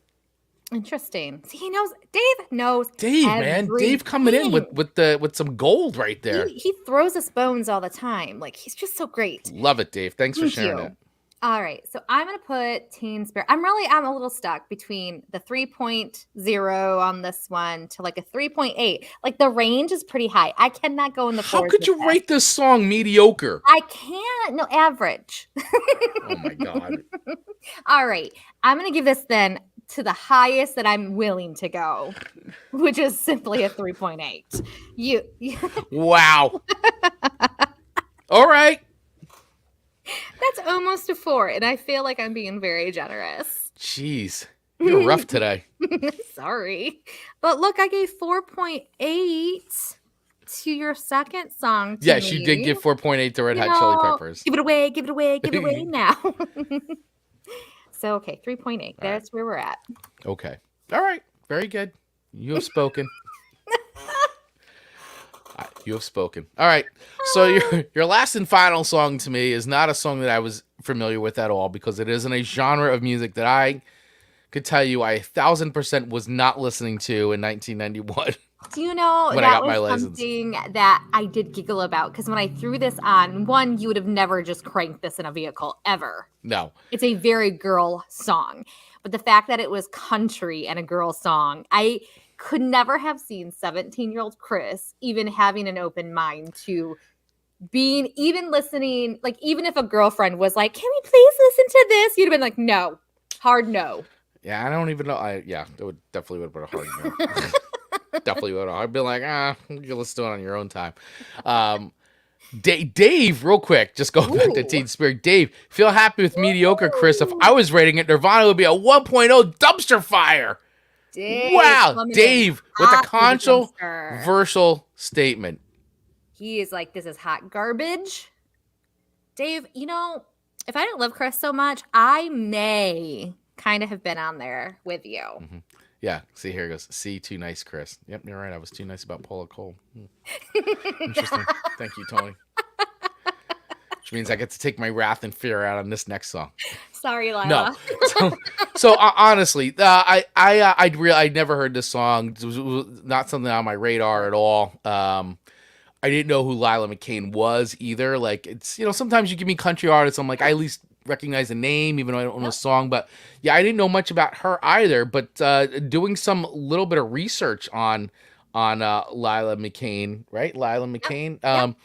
Interesting. See, he knows. Dave knows. Dave, man. Dave coming in with some gold right there. He throws us bones all the time. He's just so great. Love it, Dave. Thanks for sharing it. All right, so I'm going to put Teen Spirit. I'm a little stuck between the 3.0 on this one to a 3.8. The range is pretty high. I cannot go in the How could you rate this song mediocre? I can't. No, average. Oh my God. All right, I'm going to give this then to the highest that I'm willing to go, which is simply a 3.8. Wow. All right. That's almost a 4, and I feel like I'm being very generous. Jeez, you're rough today. Sorry. But look, I gave 4.8 to your second song to Yes, me. you did give 4.8 to Red Hot Chili Peppers. Give it away now. So, okay, 3.8. That's where we're at. Okay. All right. Very good. You have spoken. You have spoken. All right. So your last and final song to me is not a song that I was familiar with at all because it isn't a genre of music that I could tell you I 1,000% was not listening to in 1991. Do you know when I got my license. Something that I did giggle about? Because when I threw this on, one, you would have never just cranked this in a vehicle ever. No. It's a very girl song. But the fact that it was country and a girl song, I could never have seen 17-year-old Chris even having an open mind to even listening. Even if a girlfriend was like, can we please listen to this? You'd have been like, no. Hard no. Yeah, I don't even know. It would definitely would have been a hard no. Definitely would have. I'd be like, you can listen to it on your own time. Dave, real quick, just go back to Teen Spirit. Dave, feel happy with mediocre, Chris. If I was rating it, Nirvana would be a 1.0 dumpster fire. Wow, Dave with a controversial statement. He is like, this is hot garbage. Dave, if I didn't love Chris so much, I may kind of have been on there with you. Mm-hmm. Yeah, see, here it goes. See, too nice, Chris. Yep, you're right. I was too nice about Paula Cole. Interesting. Thank you, Tony. which means I get to take my wrath and fear out on this next song. Sorry, Lila. No. So honestly, I never heard this song. It was not something on my radar at all. I didn't know who Lila McCann was either. Like, it's, sometimes you give me country artists, I'm like, I at least recognize the name, even though I don't know the song. But yeah, I didn't know much about her either. But doing some little bit of research on Lila McCann, right? Lila McCann.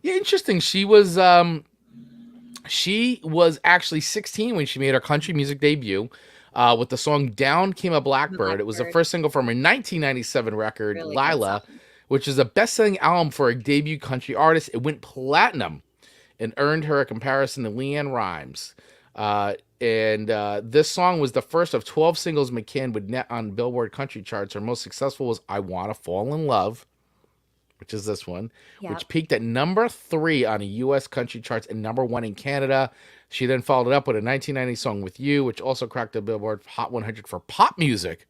Yeah, interesting. She was actually 16 when she made her country music debut with the song "Down Came a Blackbird." It was the first single from her 1997 record, Really good Lila, song. which is a best-selling album for a debut country artist. It went platinum and earned her a comparison to Leanne Rimes. This song was the first of 12 singles McCann would net on Billboard country charts. Her most successful was "I Wanna Fall in Love," which is this one, which peaked at number 3 on the U.S. country charts and number 1 in Canada. She then followed it up with a 1990 song "With You," which also cracked the Billboard Hot 100 for pop music.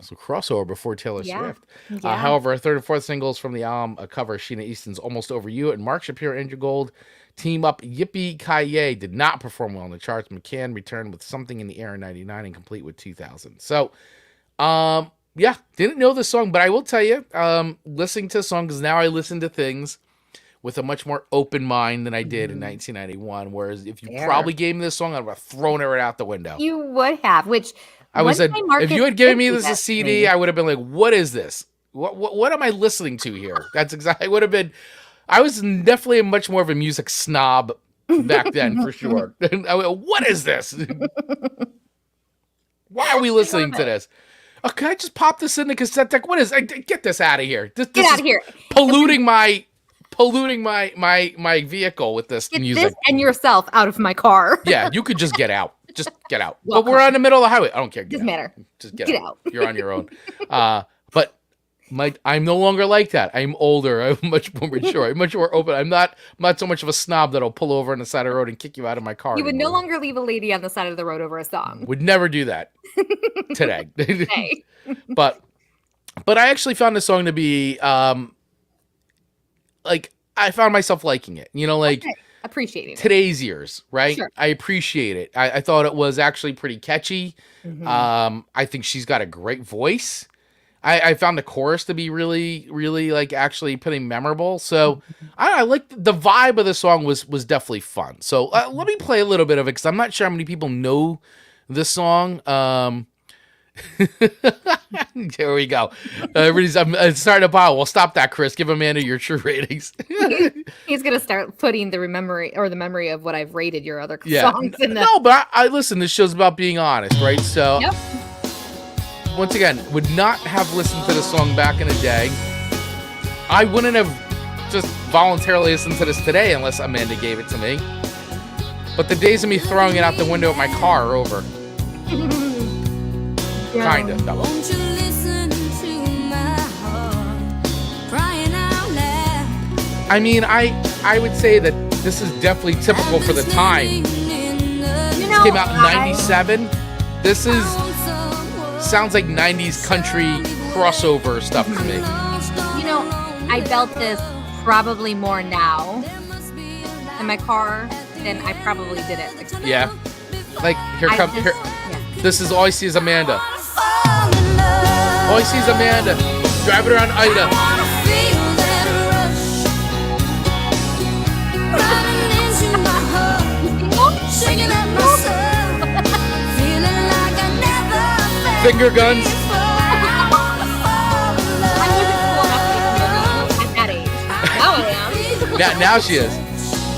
Some crossover before Taylor Swift. However, her third and fourth singles from the album cover Sheena Easton's "Almost Over You" and Mark Shapiro and Andrew Gold team up Yippee-Ki-Yay did not perform well on the charts. McCann returned with Something in the Air in 99 and Complete with 2000. So, yeah, didn't know the song, but I will tell you, listening to the song, because now I listen to things with a much more open mind than I did in 1991, whereas if you probably gave me this song, I'd have thrown it right out the window. You would have, which... if you had given me this a CD, I would have been like, what is this? What am I listening to here? That's exactly, I was definitely much more of a music snob back then, for sure. What is this? Why are we listening to this? Oh, can I just pop this in the cassette deck? What is? Get this out of here! This Get out of here! Polluting my vehicle with this music. This and yourself out of my car. Yeah, you could just get out. Just get out. Well, but we're on the middle of the highway. I don't care. Doesn't matter. Just get out. You're on your own. But I'm no longer like that. I'm older. I'm much more mature. I'm much more open. I'm not so much of a snob that'll pull over on the side of the road and kick you out of my car. You would no longer leave a lady on the side of the road over a song. Would never do that today. Hey. But I actually found the song to be like, I found myself liking it. Appreciating today's ears, right? Sure. I appreciate it. I thought it was actually pretty catchy. I think she's got a great voice. I found the chorus to be really, really like actually pretty memorable. So I like the vibe of the song was definitely fun. So let me play a little bit of it because I'm not sure how many people know this song. There we go. I'm starting to pile. Well, stop that, Chris. Give Amanda your true ratings. He's gonna start putting the memory of what I've rated your other songs in the... No, but I listen. This show's about being honest, right? So, once again, would not have listened to the song back in the day. I wouldn't have just voluntarily listened to this today unless Amanda gave it to me. But the days of me throwing it out the window of my car are over. Kinda. No. Won't you listen to my heart crying out loud? I mean, I would say that this is definitely typical for the time. This came out in 97. This sounds like 90s country crossover stuff to me. I felt this probably more now in my car than I probably did it. Yeah. Like, here. This is All I See Is Amanda. All I See Is Amanda. Driving around Ida. Finger guns. At that age. Now I am. Now she is.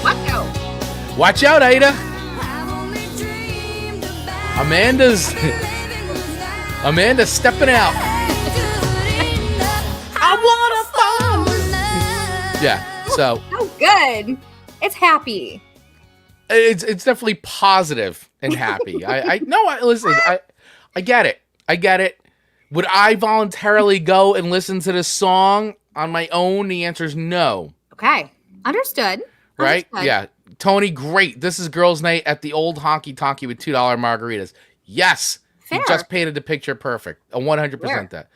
Watch out. Watch out, Ida. Amanda's stepping out. I wanna fall. Yeah, so good. It's happy. It's definitely positive and happy. Listen, I get it. Would I voluntarily go and listen to this song on my own? The answer is no. Okay. Understood. Right? Yeah. Tony, great. This is girls' night at the old honky tonky with $2 margaritas. Yes. Fair. You just painted the picture perfect. A 100% that.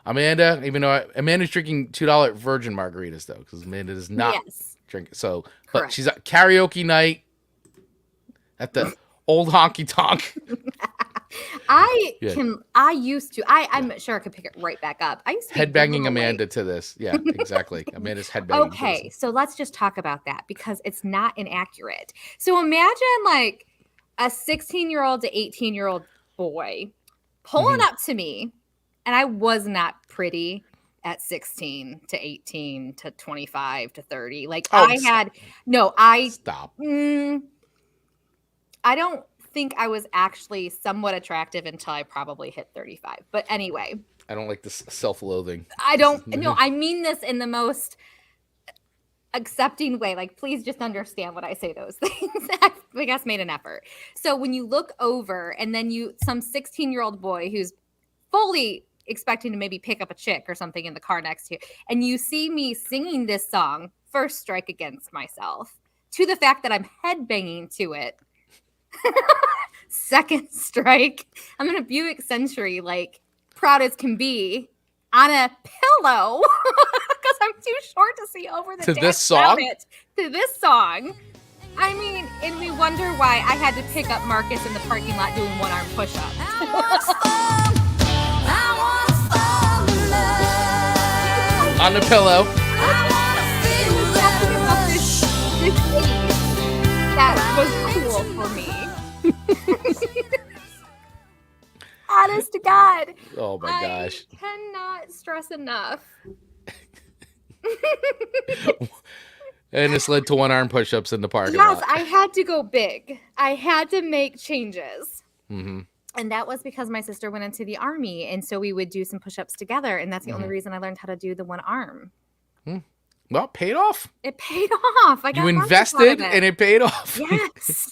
Amanda, even though Amanda's drinking $2 virgin margaritas though, because Amanda does not drink. So, but Correct. she's at karaoke night at the old honky tonk. I'm sure I could pick it right back up. I used to be Headbanging little Amanda late. to this. Yeah, exactly. Amanda's headbanging. Okay, so let's just talk about that because it's not inaccurate. So imagine like a 16-year-old to 18-year-old boy pulling up to me, and I was not pretty at 16 to 18 to 25 to 30. Like Stop. I don't think I was actually somewhat attractive until I probably hit 35. But anyway, I don't like this self-loathing. I mean this in the most accepting way. Like, please just understand when I say those things. I guess made an effort. So when you look over and then some 16-year-old boy who's fully expecting to maybe pick up a chick or something in the car next to you, and you see me singing this song, first strike against myself, to the fact that I'm headbanging to it. Second strike, I'm in a Buick Century, like proud as can be, on a pillow because I'm too short to see over the To dash this song? bonnet. To this song. I mean, and we wonder why I had to pick up Marcus in the parking lot doing one-arm push-ups. On the pillow. That was cool for me. Honest to God. Oh my gosh. I cannot stress enough. And this led to one-arm push-ups in the parking Yes, lot. I had to go big. I had to make changes. Mm-hmm. And that was because my sister went into the army. And so we would do some push-ups together. And that's the Mm-hmm. only reason I learned how to do the one arm. Well, it paid off. It paid off. I got You money out of invested and it paid off. Yes.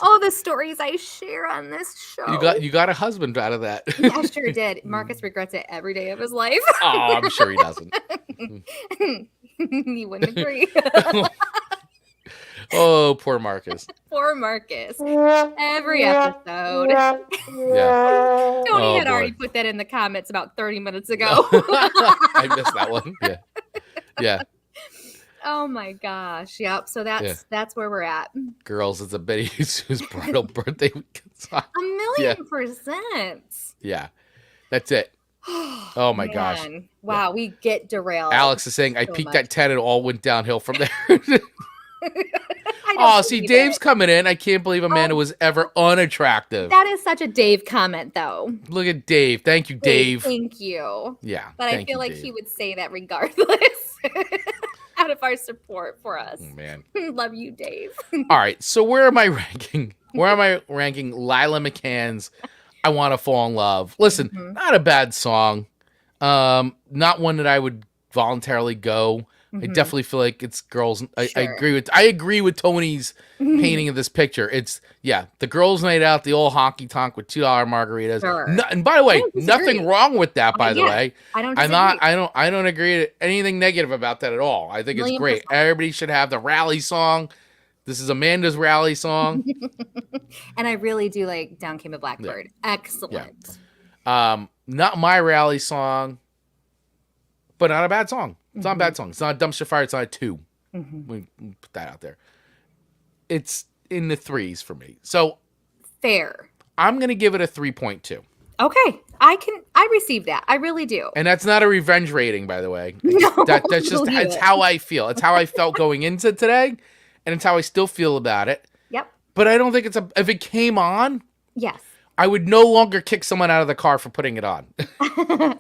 Oh, the stories I share on this show. You got a husband out of that. I sure did. Marcus regrets it every day of his life. Oh, I'm sure he doesn't. He wouldn't agree. Oh, poor Marcus. Poor Marcus. Every episode. Yeah. Tony had boy. already put that in the comments about 30 minutes ago. I missed that one. Yeah. Yeah. Oh my gosh. Yep. So that's where we're at. Girls, it's a Betty whose bridal birthday weekend song. 1,000,000%. Yeah. That's it. Oh my gosh. Man. Wow, we get derailed. Alex is saying I so peaked much. at 10 and all went downhill from there. I don't Oh, see, believe Dave's it. coming in. I can't believe Amanda was ever unattractive. That is such a Dave comment, though. Look at Dave. Thank you, Dave. Thank you. Yeah. But I thank feel you, like Dave. he would say that regardless. Out of our support for us. Oh, man. Love you, Dave. All right. So where am I ranking? Where am I ranking Lila McCann's I Want to Fall in Love? Listen, not a bad song. Not one that I would voluntarily go. I definitely feel like it's girls. I Sure. agree with Tony's painting of this picture. It's the girls' night out, the old honky tonk with $2 margaritas. Sure. And by the way, don't disagree. nothing wrong with that. By the Yeah, way, I don't I'm disagree. not. I don't agree to anything negative about that at all. I think it's Million great. percent. Everybody should have the rally song. This is Amanda's rally song. And I really do like Down Came a Blackbird. Excellent. Not my rally song, but not a bad song. It's not a bad song. It's not a dumpster fire. It's not a 2. We put that out there. It's in the 3s for me. So Fair. I'm going to give it a 3.2. Okay. I receive that. I really do. And that's not a revenge rating, by the way. No, That's just, believe it's it. how I feel. It's how I felt going into today. And it's how I still feel about it. Yep. But I don't think if it came on, Yes. I would no longer kick someone out of the car for putting it on.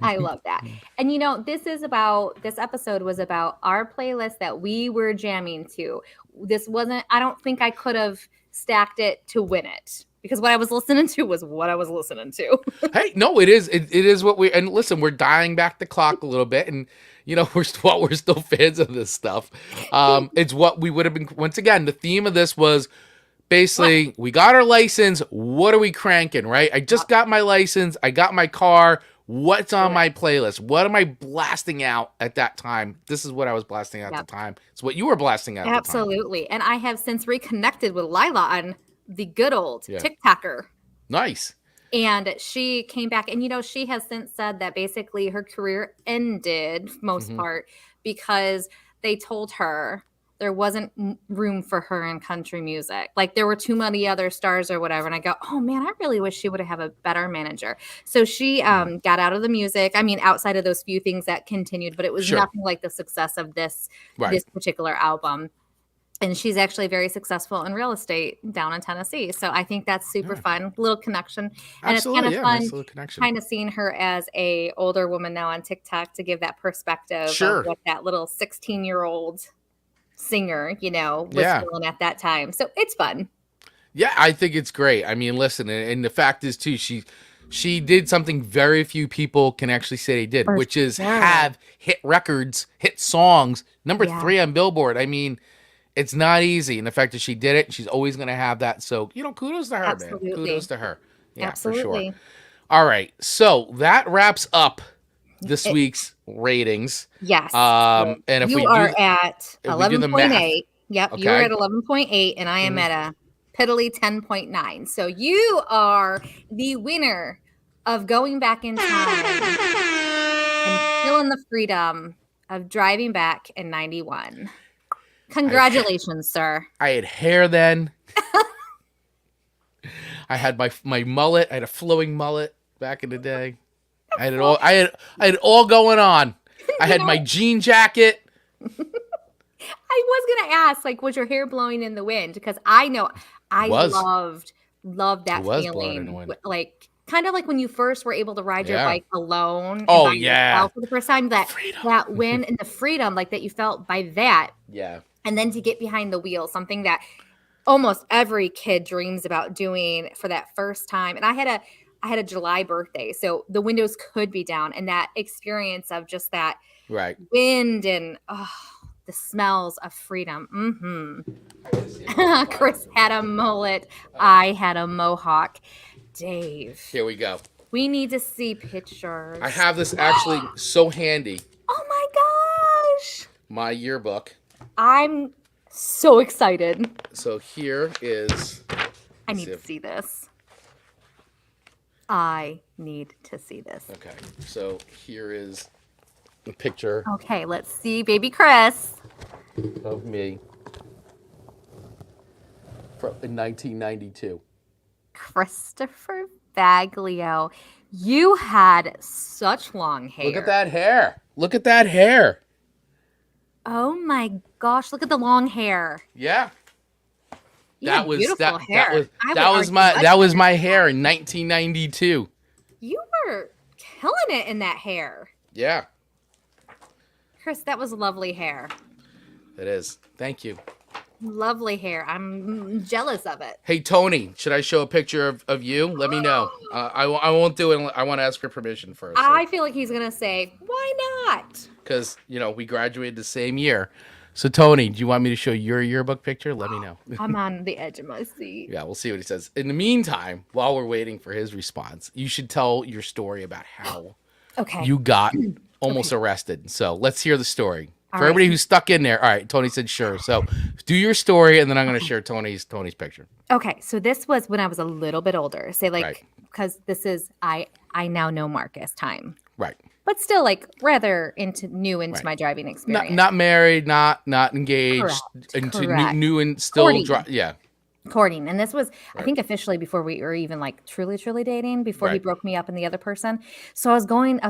I love that. And this episode was about our playlist that we were jamming to. I don't think I could have stacked it to win it because what I was listening to was what I was listening to. Hey, no, it is. It is what and listen, we're dialing back the clock a little bit. And, we're still fans of this stuff. It's what we would have been. Once again, the theme of this was basically, we got our license. What are we cranking, right? I just got my license. I got my car. What's on my playlist? What am I blasting out at that time? This is what I was blasting out at the time. It's what you were blasting out at the time. Absolutely. And I have since reconnected with Lila on the good old TikToker. Nice. And she came back and, she has since said that basically her career ended most part because they told her there wasn't room for her in country music. Like there were too many other stars or whatever. And I go, oh man, I really wish she would have a better manager. So she got out of the music. I mean, outside of those few things that continued, but it was nothing like the success of this particular album. And she's actually very successful in real estate down in Tennessee. So I think that's super fun. Little connection. And Absolutely, it's kind of nice fun little connection. kind of seeing her as a older woman now on TikTok to give that perspective of what that little 16-year-old singer, you know, was feeling at that time. So it's fun. Yeah, I think it's great. I mean, listen, and the fact is too, she did something very few people can actually say they did, which is have hit records, hit songs, number 3 on Billboard. I mean, it's not easy. And the fact that she did it, she's always going to have that. So, you know, kudos to her, man. Kudos to her. Yeah, for sure. All right. So that wraps up this week's ratings. Yes. And if you we are do, at 11.8. Yep. Okay. You're at 11.8 and I am at a piddly 10.9. So you are the winner of going back in time and feeling the freedom of driving back in 91. Congratulations, sir. I had hair then. I had my mullet. I had a flowing mullet back in the day. I had it all. I had it all going on. I had my jean jacket. I was gonna ask, like, was your hair blowing in the wind? Because I know I loved that feeling. Like, kind of like when you first were able to ride your bike alone. And by yourself for the first time. That wind and the freedom, like that you felt by that. Yeah. And then to get behind the wheel, something that almost every kid dreams about doing for that first time. And I had a July birthday, so the windows could be down, and that experience of just that wind and the smells of freedom. Chris had a mullet. I had a mohawk. Dave. Here we go. We need to see pictures. I have this actually so handy. Oh my gosh. My yearbook. I'm so excited. So here is... I need to see this. I need to see this. Okay, so here is a picture. Okay, let's see baby Chris. Of me. In 1992. Christopher Baglio. You had such long hair. Look at that hair. Look at that hair. Oh my gosh, look at the long hair. Yeah. That was beautiful hair. That was my hair in 1992. You were killing it in that hair. Yeah. Chris, that was lovely hair. It is. Thank you. Lovely hair. I'm jealous of it. Hey, Tony, should I show a picture of you? Let me know. I won't do it. I want to ask her permission first. So. I feel like he's going to say, why not? Because, you know, we graduated the same year. So, Tony, do you want me to show your yearbook picture? Let me know. I'm on the edge of my seat. Yeah, we'll see what he says. In the meantime, while we're waiting for his response, you should tell your story about how you got almost arrested. So let's hear the story. For everybody who's stuck in there. All right, Tony said sure. So do your story, and then I'm going to share Tony's picture. Okay, so this was when I was a little bit older. Say because this is I now know Marcus time. Right. But still, like, rather into my driving experience. Not married, not engaged, Correct. New and still, courting. And this was, I think, officially before we were even like truly dating, before he broke me up and the other person. So I was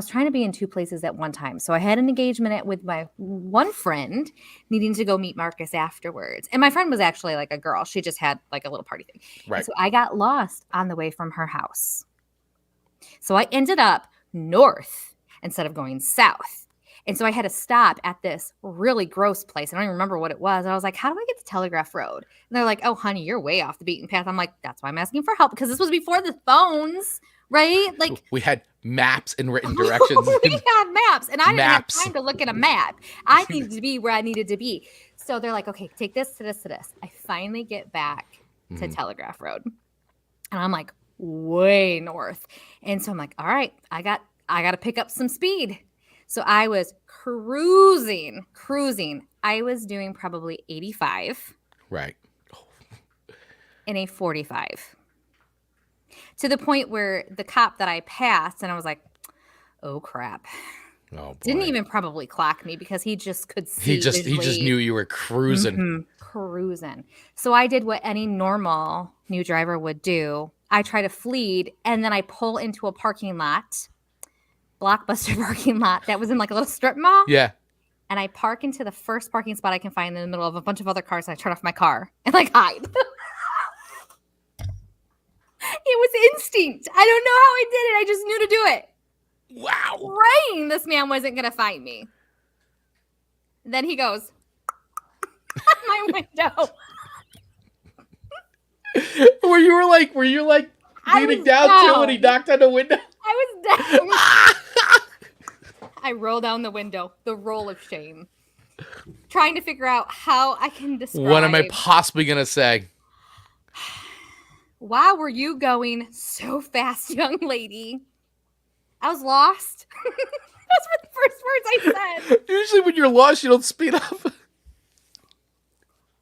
trying to be in two places at one time. So I had an engagement with my one friend needing to go meet Marcus afterwards. And my friend was actually like a girl. She just had like a little party thing. Right. And so I got lost on the way from her house. So I ended up north instead of going south. And so I had to stop at this really gross place. I don't even remember what it was. And I was like, how do I get to Telegraph Road? And they're like, oh, honey, you're way off the beaten path. I'm like, that's why I'm asking for help, because this was before the phones, right? Like, we had maps and written directions. We had maps. And I didn't have time to look at a map. I needed to be where I needed to be. So they're like, okay, take this to this to this. I finally get back to Telegraph Road. And I'm like, way north. And so I'm like, all right, I got to pick up some speed. So I was cruising. I was doing probably 85. Right. In a 45. To the point where the cop that I passed, and I was like, oh, crap. Oh, boy. Didn't even probably clock me because he just could see. He just knew you were cruising. Cruising. So I did what any normal new driver would do. I try to flee, and then I pull into a parking lot, Blockbuster parking lot that was in like a little strip mall. Yeah. And I park into the first parking spot I can find in the middle of a bunch of other cars. And I turn off my car and like hide. It was instinct. I don't know how I did it. I just knew to do it. Wow. Praying this man wasn't going to find me. Then he goes my window. Were you like leaning down too when he knocked on the window? I was down. I roll down the window, the roll of shame, trying to figure out how I can describe. What am I possibly going to say? Why were you going so fast, young lady? I was lost. Those were the first words I said. Usually when you're lost, you don't speed up.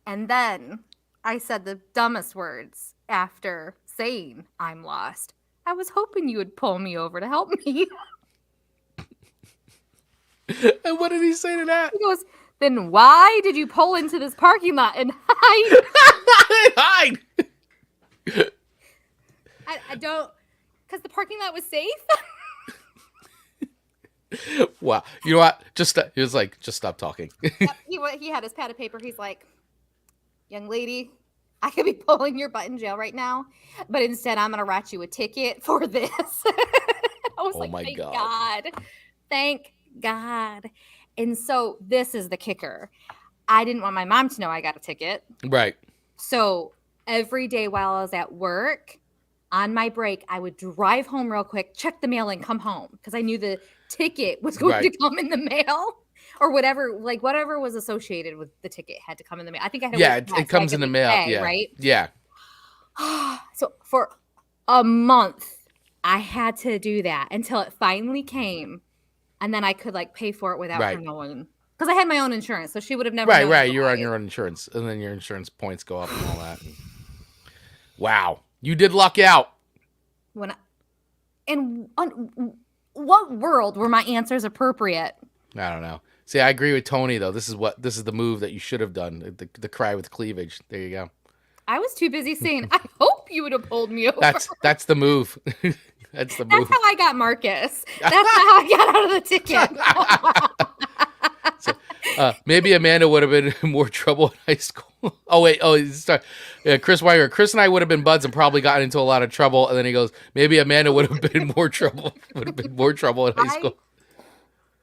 And then I said the dumbest words after saying I'm lost. I was hoping you would pull me over to help me. And what did he say to that? He goes, then why did you pull into this parking lot and hide? Hide! I don't, because the parking lot was safe. Wow. You know what? He was like, just stop talking. Yep, he had his pad of paper. He's like, young lady, I could be pulling your butt in jail right now, but instead I'm going to write you a ticket for this. I was like, my thank God. God. Thank God. And so this is the kicker. I didn't want my mom to know I got a ticket. Right. So every day while I was at work, on my break, I would drive home real quick, check the mail, and come home because I knew the ticket was going to come in the mail or whatever was associated with the ticket had to come in the mail. I think I had it comes in the mail. Yeah. Right. Yeah. So for a month, I had to do that until it finally came, and then I could like pay for it without her knowing because I had my own insurance, so she would have never. Right. You're on your own insurance, and then your insurance points go up and all that. Wow. You did luck out. In what world were my answers appropriate? I don't know. See, I agree with Tony though. This is the move that you should have done. The cry with cleavage. There you go. I was too busy saying, "I hope you would have pulled me over." That's the move. That's the move. That's how I got Marcus. That's how I got out of the ticket. Maybe Amanda would have been in more trouble in high school. Chris Weiger. Chris and I would have been buds and probably gotten into a lot of trouble. And then he goes, maybe Amanda would have been more trouble. Would have been more trouble in high school.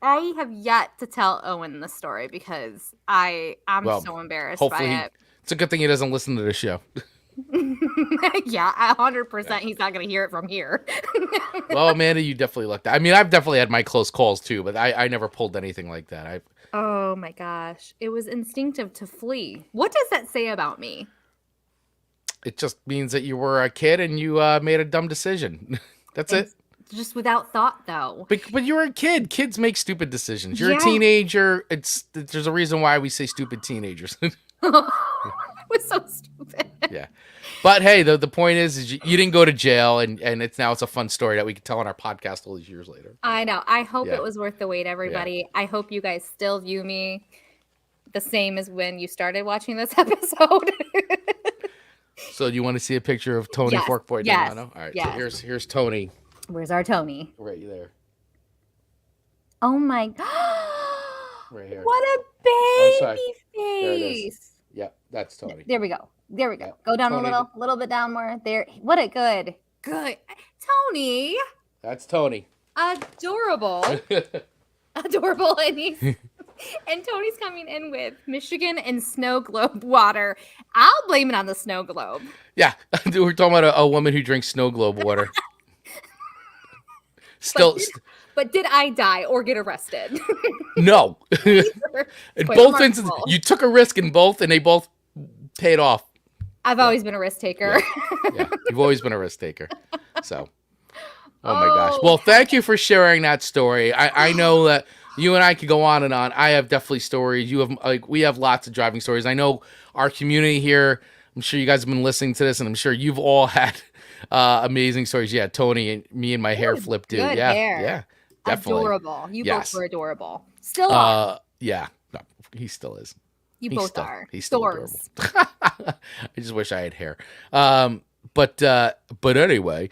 I have yet to tell Owen the story because I'm so embarrassed by it. It's a good thing he doesn't listen to the show. Yeah, 100%. He's not going to hear it from here. Well, Amanda, you definitely lucked out. I mean, I've definitely had my close calls too, but I never pulled anything like that. Oh my gosh. It was instinctive to flee. What does that say about me? It just means that you were a kid and you made a dumb decision. That's it. Just without thought, though. But you were a kid. Kids make stupid decisions. You're a teenager. There's a reason why we say stupid teenagers. It was so stupid. Yeah. But hey, the point is you didn't go to jail, and it's a fun story that we can tell on our podcast all these years later. I know. I hope it was worth the wait, everybody. Yeah. I hope you guys still view me the same as when you started watching this episode. So do you want to see a picture of Tony Forkboy Delano? All right. Yes. So here's Tony. Where's our Tony? Right there. Oh my God. Right here. What a baby face. Yep, that's Tony. There we go. Go down Tony. a little bit down more. There. What a good. Tony. That's Tony. Adorable. Adorable. And Tony's coming in with Michigan and snow globe water. I'll blame it on the snow globe. Yeah. We're talking about a woman who drinks snow globe water. But did I die or get arrested? No. In both instances, you took a risk in both, and they both paid off. I've always been a risk taker. Yeah, you've always been a risk taker. So, oh my gosh. Well, thank you for sharing that story. I know that you and I could go on and on. I have definitely stories. We have lots of driving stories. I know our community here. I'm sure you guys have been listening to this, and I'm sure you've all had amazing stories. Yeah, Tony and me and my hair flip, dude. Good Yeah, hair. yeah. definitely. Adorable. You Yes. both were adorable. Still are. Yeah. No, he still is. You He's both still, are. He's still Doors. adorable. I just wish I had hair. But anyway,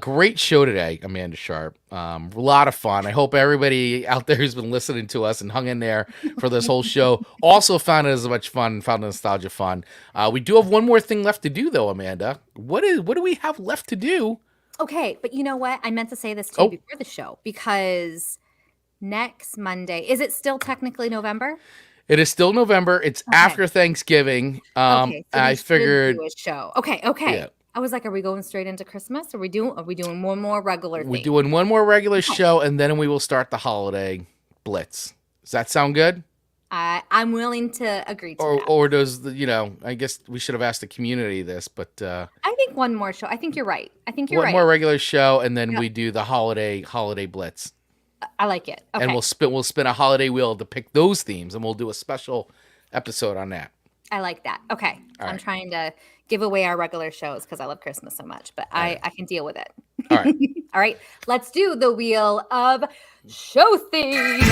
great show today, Amanda Sharp. A lot of fun. I hope everybody out there who's been listening to us and hung in there for this whole show also found it as much fun, found the nostalgia fun. We do have one more thing left to do, though, Amanda. What do we have left to do? Okay, but you know what? I meant to say this to you Oh. before the show because next Monday, is it still technically November? It is still November. It's after Thanksgiving. Okay, so we I should figured do a show. Okay. Yeah. I was like, are we going straight into Christmas? Are we doing one more regular we're thing? doing one more regular show, and then we will start the holiday blitz. Does that sound good? I'm willing to agree to that. Or does I guess we should have asked the community this, but I think one more show. I think you're right. one more regular show, and then we do the holiday blitz. I like it. Okay. And we'll spin a holiday wheel to pick those themes, and we'll do a special episode on that. I like that. Okay. All I'm right. trying to give away our regular shows because I love Christmas so much, but I can deal with it. All right. All right. Let's do the wheel of show themes.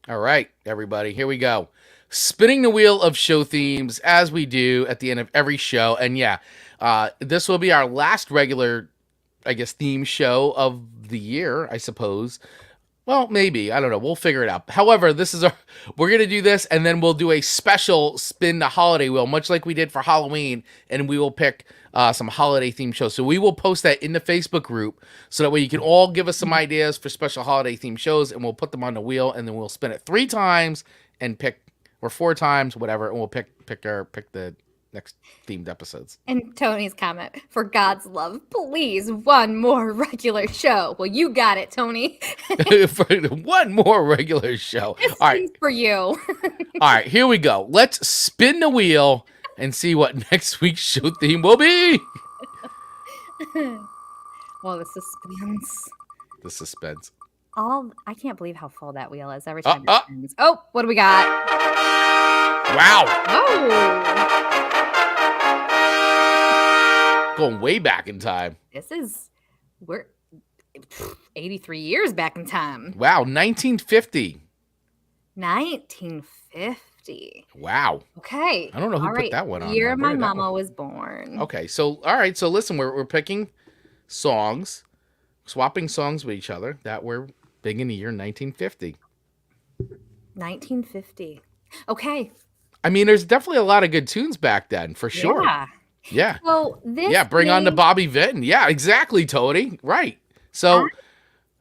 All right, everybody, here we go. Spinning the wheel of show themes as we do at the end of every show. And this will be our last regular, I guess, theme show of the year, I suppose. Well, maybe. I don't know. We'll figure it out. However, we're going to do this, and then we'll do a special spin the holiday wheel, much like we did for Halloween, and we will pick some holiday themed shows. So we will post that in the Facebook group so that way you can all give us some ideas for special holiday themed shows, and we'll put them on the wheel, and then we'll spin it 3 times and pick, or 4 times, whatever, and we'll pick the next themed episodes. And Tony's comment, for God's love, please, one more regular show. Well, you got it, Tony. For one more regular show. This All right. is for you. All right, here we go. Let's spin the wheel and see what next week's show theme will be. Well, the suspense. The suspense. I can't believe how full that wheel is every time it Oh. spins. Oh, what do we got? Wow. Oh, Going way back in time. we're 83 years back in time. Wow, 1950. 1950. Wow. Okay. I don't know who All put that one on Year there. my Where did that mama one- was born. Okay, so all right, so listen, we're picking songs, swapping songs with each other that were big in the year 1950. 1950. Okay. I mean, there's definitely a lot of good tunes back then, for sure. Yeah. Yeah. So this Yeah, bring on the game- Bobby Vinton. Yeah, exactly, Tony. Right. So,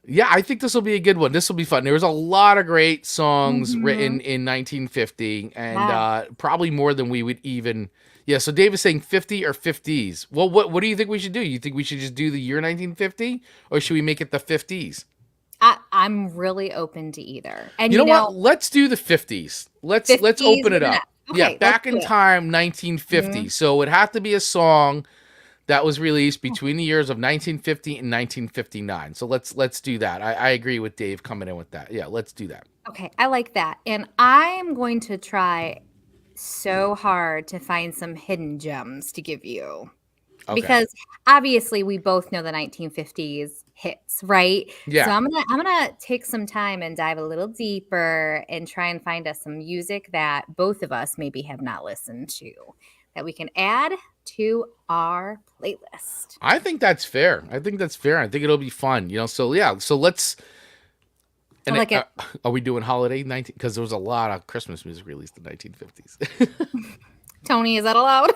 yeah, I think this will be a good one. This will be fun. There was a lot of great songs written in 1950, and Wow. probably more than we would even. Yeah. So Dave is saying 50 or 50s. Well, what do you think we should do? You think we should just do the year 1950, or should we make it the 50s? I'm really open to either. And You know what? Let's do the 50s. Let's 50s open it and up. up. Okay, Yeah, let's back do in it. time, 1950. So it would have to be a song that was released between the years of 1950 and 1959. So let's do that. I agree with Dave coming in with that. Yeah, let's do that. Okay, I like that. And I'm going to try so hard to find some hidden gems to give you. Okay. Because obviously we both know the 1950s hits, right? Yeah. So I'm gonna take some time and dive a little deeper and try and find us some music that both of us maybe have not listened to that we can add to our playlist. I think that's fair. I think it'll be fun. So yeah. So let's. And I like it. Are we doing holiday 19? Because there was a lot of Christmas music released in the 1950s. Tony, is that allowed?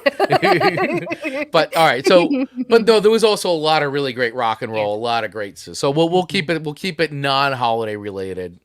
But all right, but no, there was also a lot of really great rock and roll, a lot of great. So we'll keep it non-holiday related,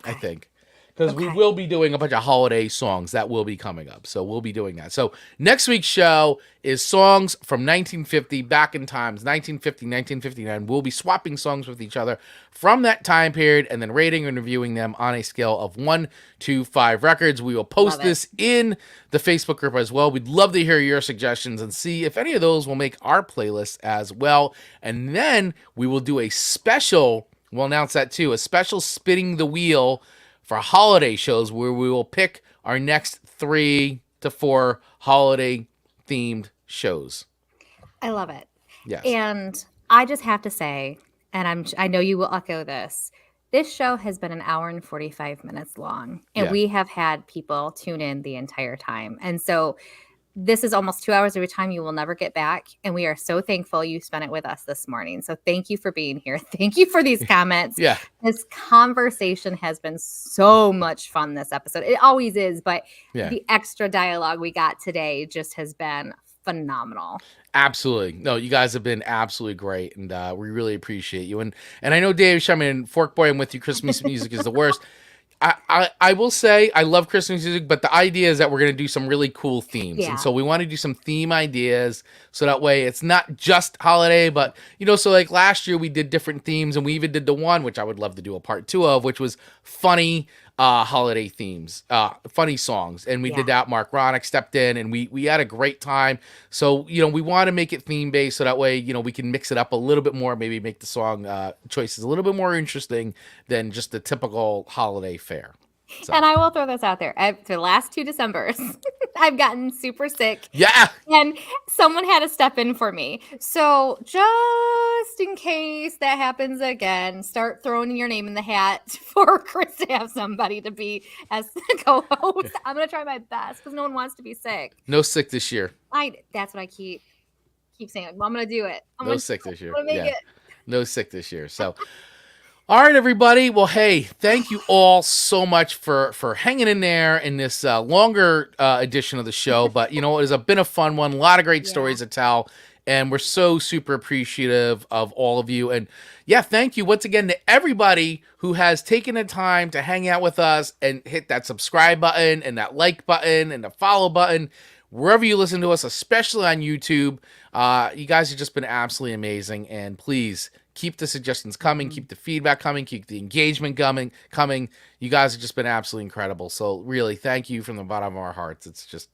I think, because we will be doing a bunch of holiday songs that will be coming up. So we'll be doing that. So next week's show is songs from 1950 back in times, 1950, 1959. We'll be swapping songs with each other from that time period and then rating and reviewing them on a scale of 1 to 5 records. We will post this in the Facebook group as well. We'd love to hear your suggestions and see if any of those will make our playlist as well. And then we will do a special, we'll announce that too, a special spinning the wheel for holiday shows where we will pick our next 3 to 4 holiday themed shows. I love it. Yes. And I just have to say, and I know you will echo this. This show has been an hour and 45 minutes long, and Yeah. we have had people tune in the entire time. And so this is almost 2 hours of your time you will never get back. And we are so thankful you spent it with us this morning. So thank you for being here. Thank you for these comments. Yeah. This conversation has been so much fun this episode. It always is, but Yeah. the extra dialogue we got today just has been phenomenal. Absolutely. No, you guys have been absolutely great, and we really appreciate you. And I know, Dave, I mean, Fork Boy, I'm with you. Christmas music is the worst. I will say I love Christmas music, but the idea is that we're going to do some really cool themes. Yeah. And so we want to do some theme ideas so that way it's not just holiday, but, you know, so like last year we did different themes, and we even did the one, which I would love to do a part 2 of, which was funny holiday themes, funny songs. And we did that. Mark Ronick stepped in, and we had a great time. So, you know, we want to make it theme based so that way, you know, we can mix it up a little bit more, maybe make the song choices a little bit more interesting than just the typical holiday fare. So. And I will throw this out there. For the last 2 Decembers, I've gotten super sick. Yeah. And someone had to step in for me. So just in case that happens again, start throwing your name in the hat for Chris to have somebody to be as co-host. I'm going to try my best because no one wants to be sick. No sick this year. That's what I keep saying. Well, I'm going to do it. No sick this year. I'm gonna make it. No sick this year. So, all right, everybody. Well, hey, thank you all so much for hanging in there in this longer edition of the show. But, you know, it has been a fun one. A lot of great stories to tell. And we're so super appreciative of all of you. And, yeah, thank you once again to everybody who has taken the time to hang out with us and hit that subscribe button and that like button and the follow button. Wherever you listen to us, especially on YouTube, you guys have just been absolutely amazing. And please keep the suggestions coming, keep the feedback coming, keep the engagement coming. You guys have just been absolutely incredible. So really, thank you from the bottom of our hearts. It's just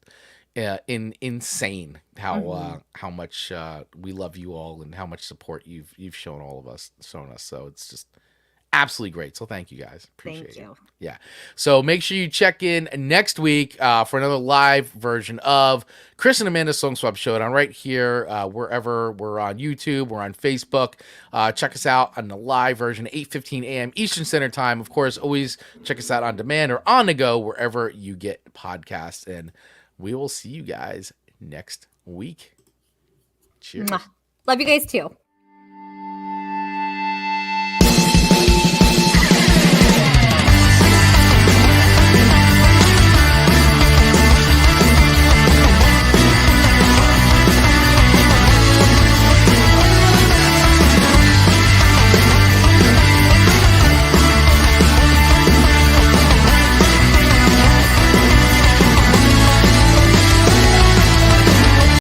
insane how much we love you all and how much support you've shown us. So it's just absolutely great. So thank you guys. Appreciate it. Yeah. So make sure you check in next week for another live version of Chris and Amanda's Song Swap Showdown right here, wherever we're on YouTube, we're on Facebook. Check us out on the live version, 8:15 a.m. Eastern Standard Time. Of course, always check us out on demand or on the go, wherever you get podcasts. And we will see you guys next week. Cheers. Love you guys too.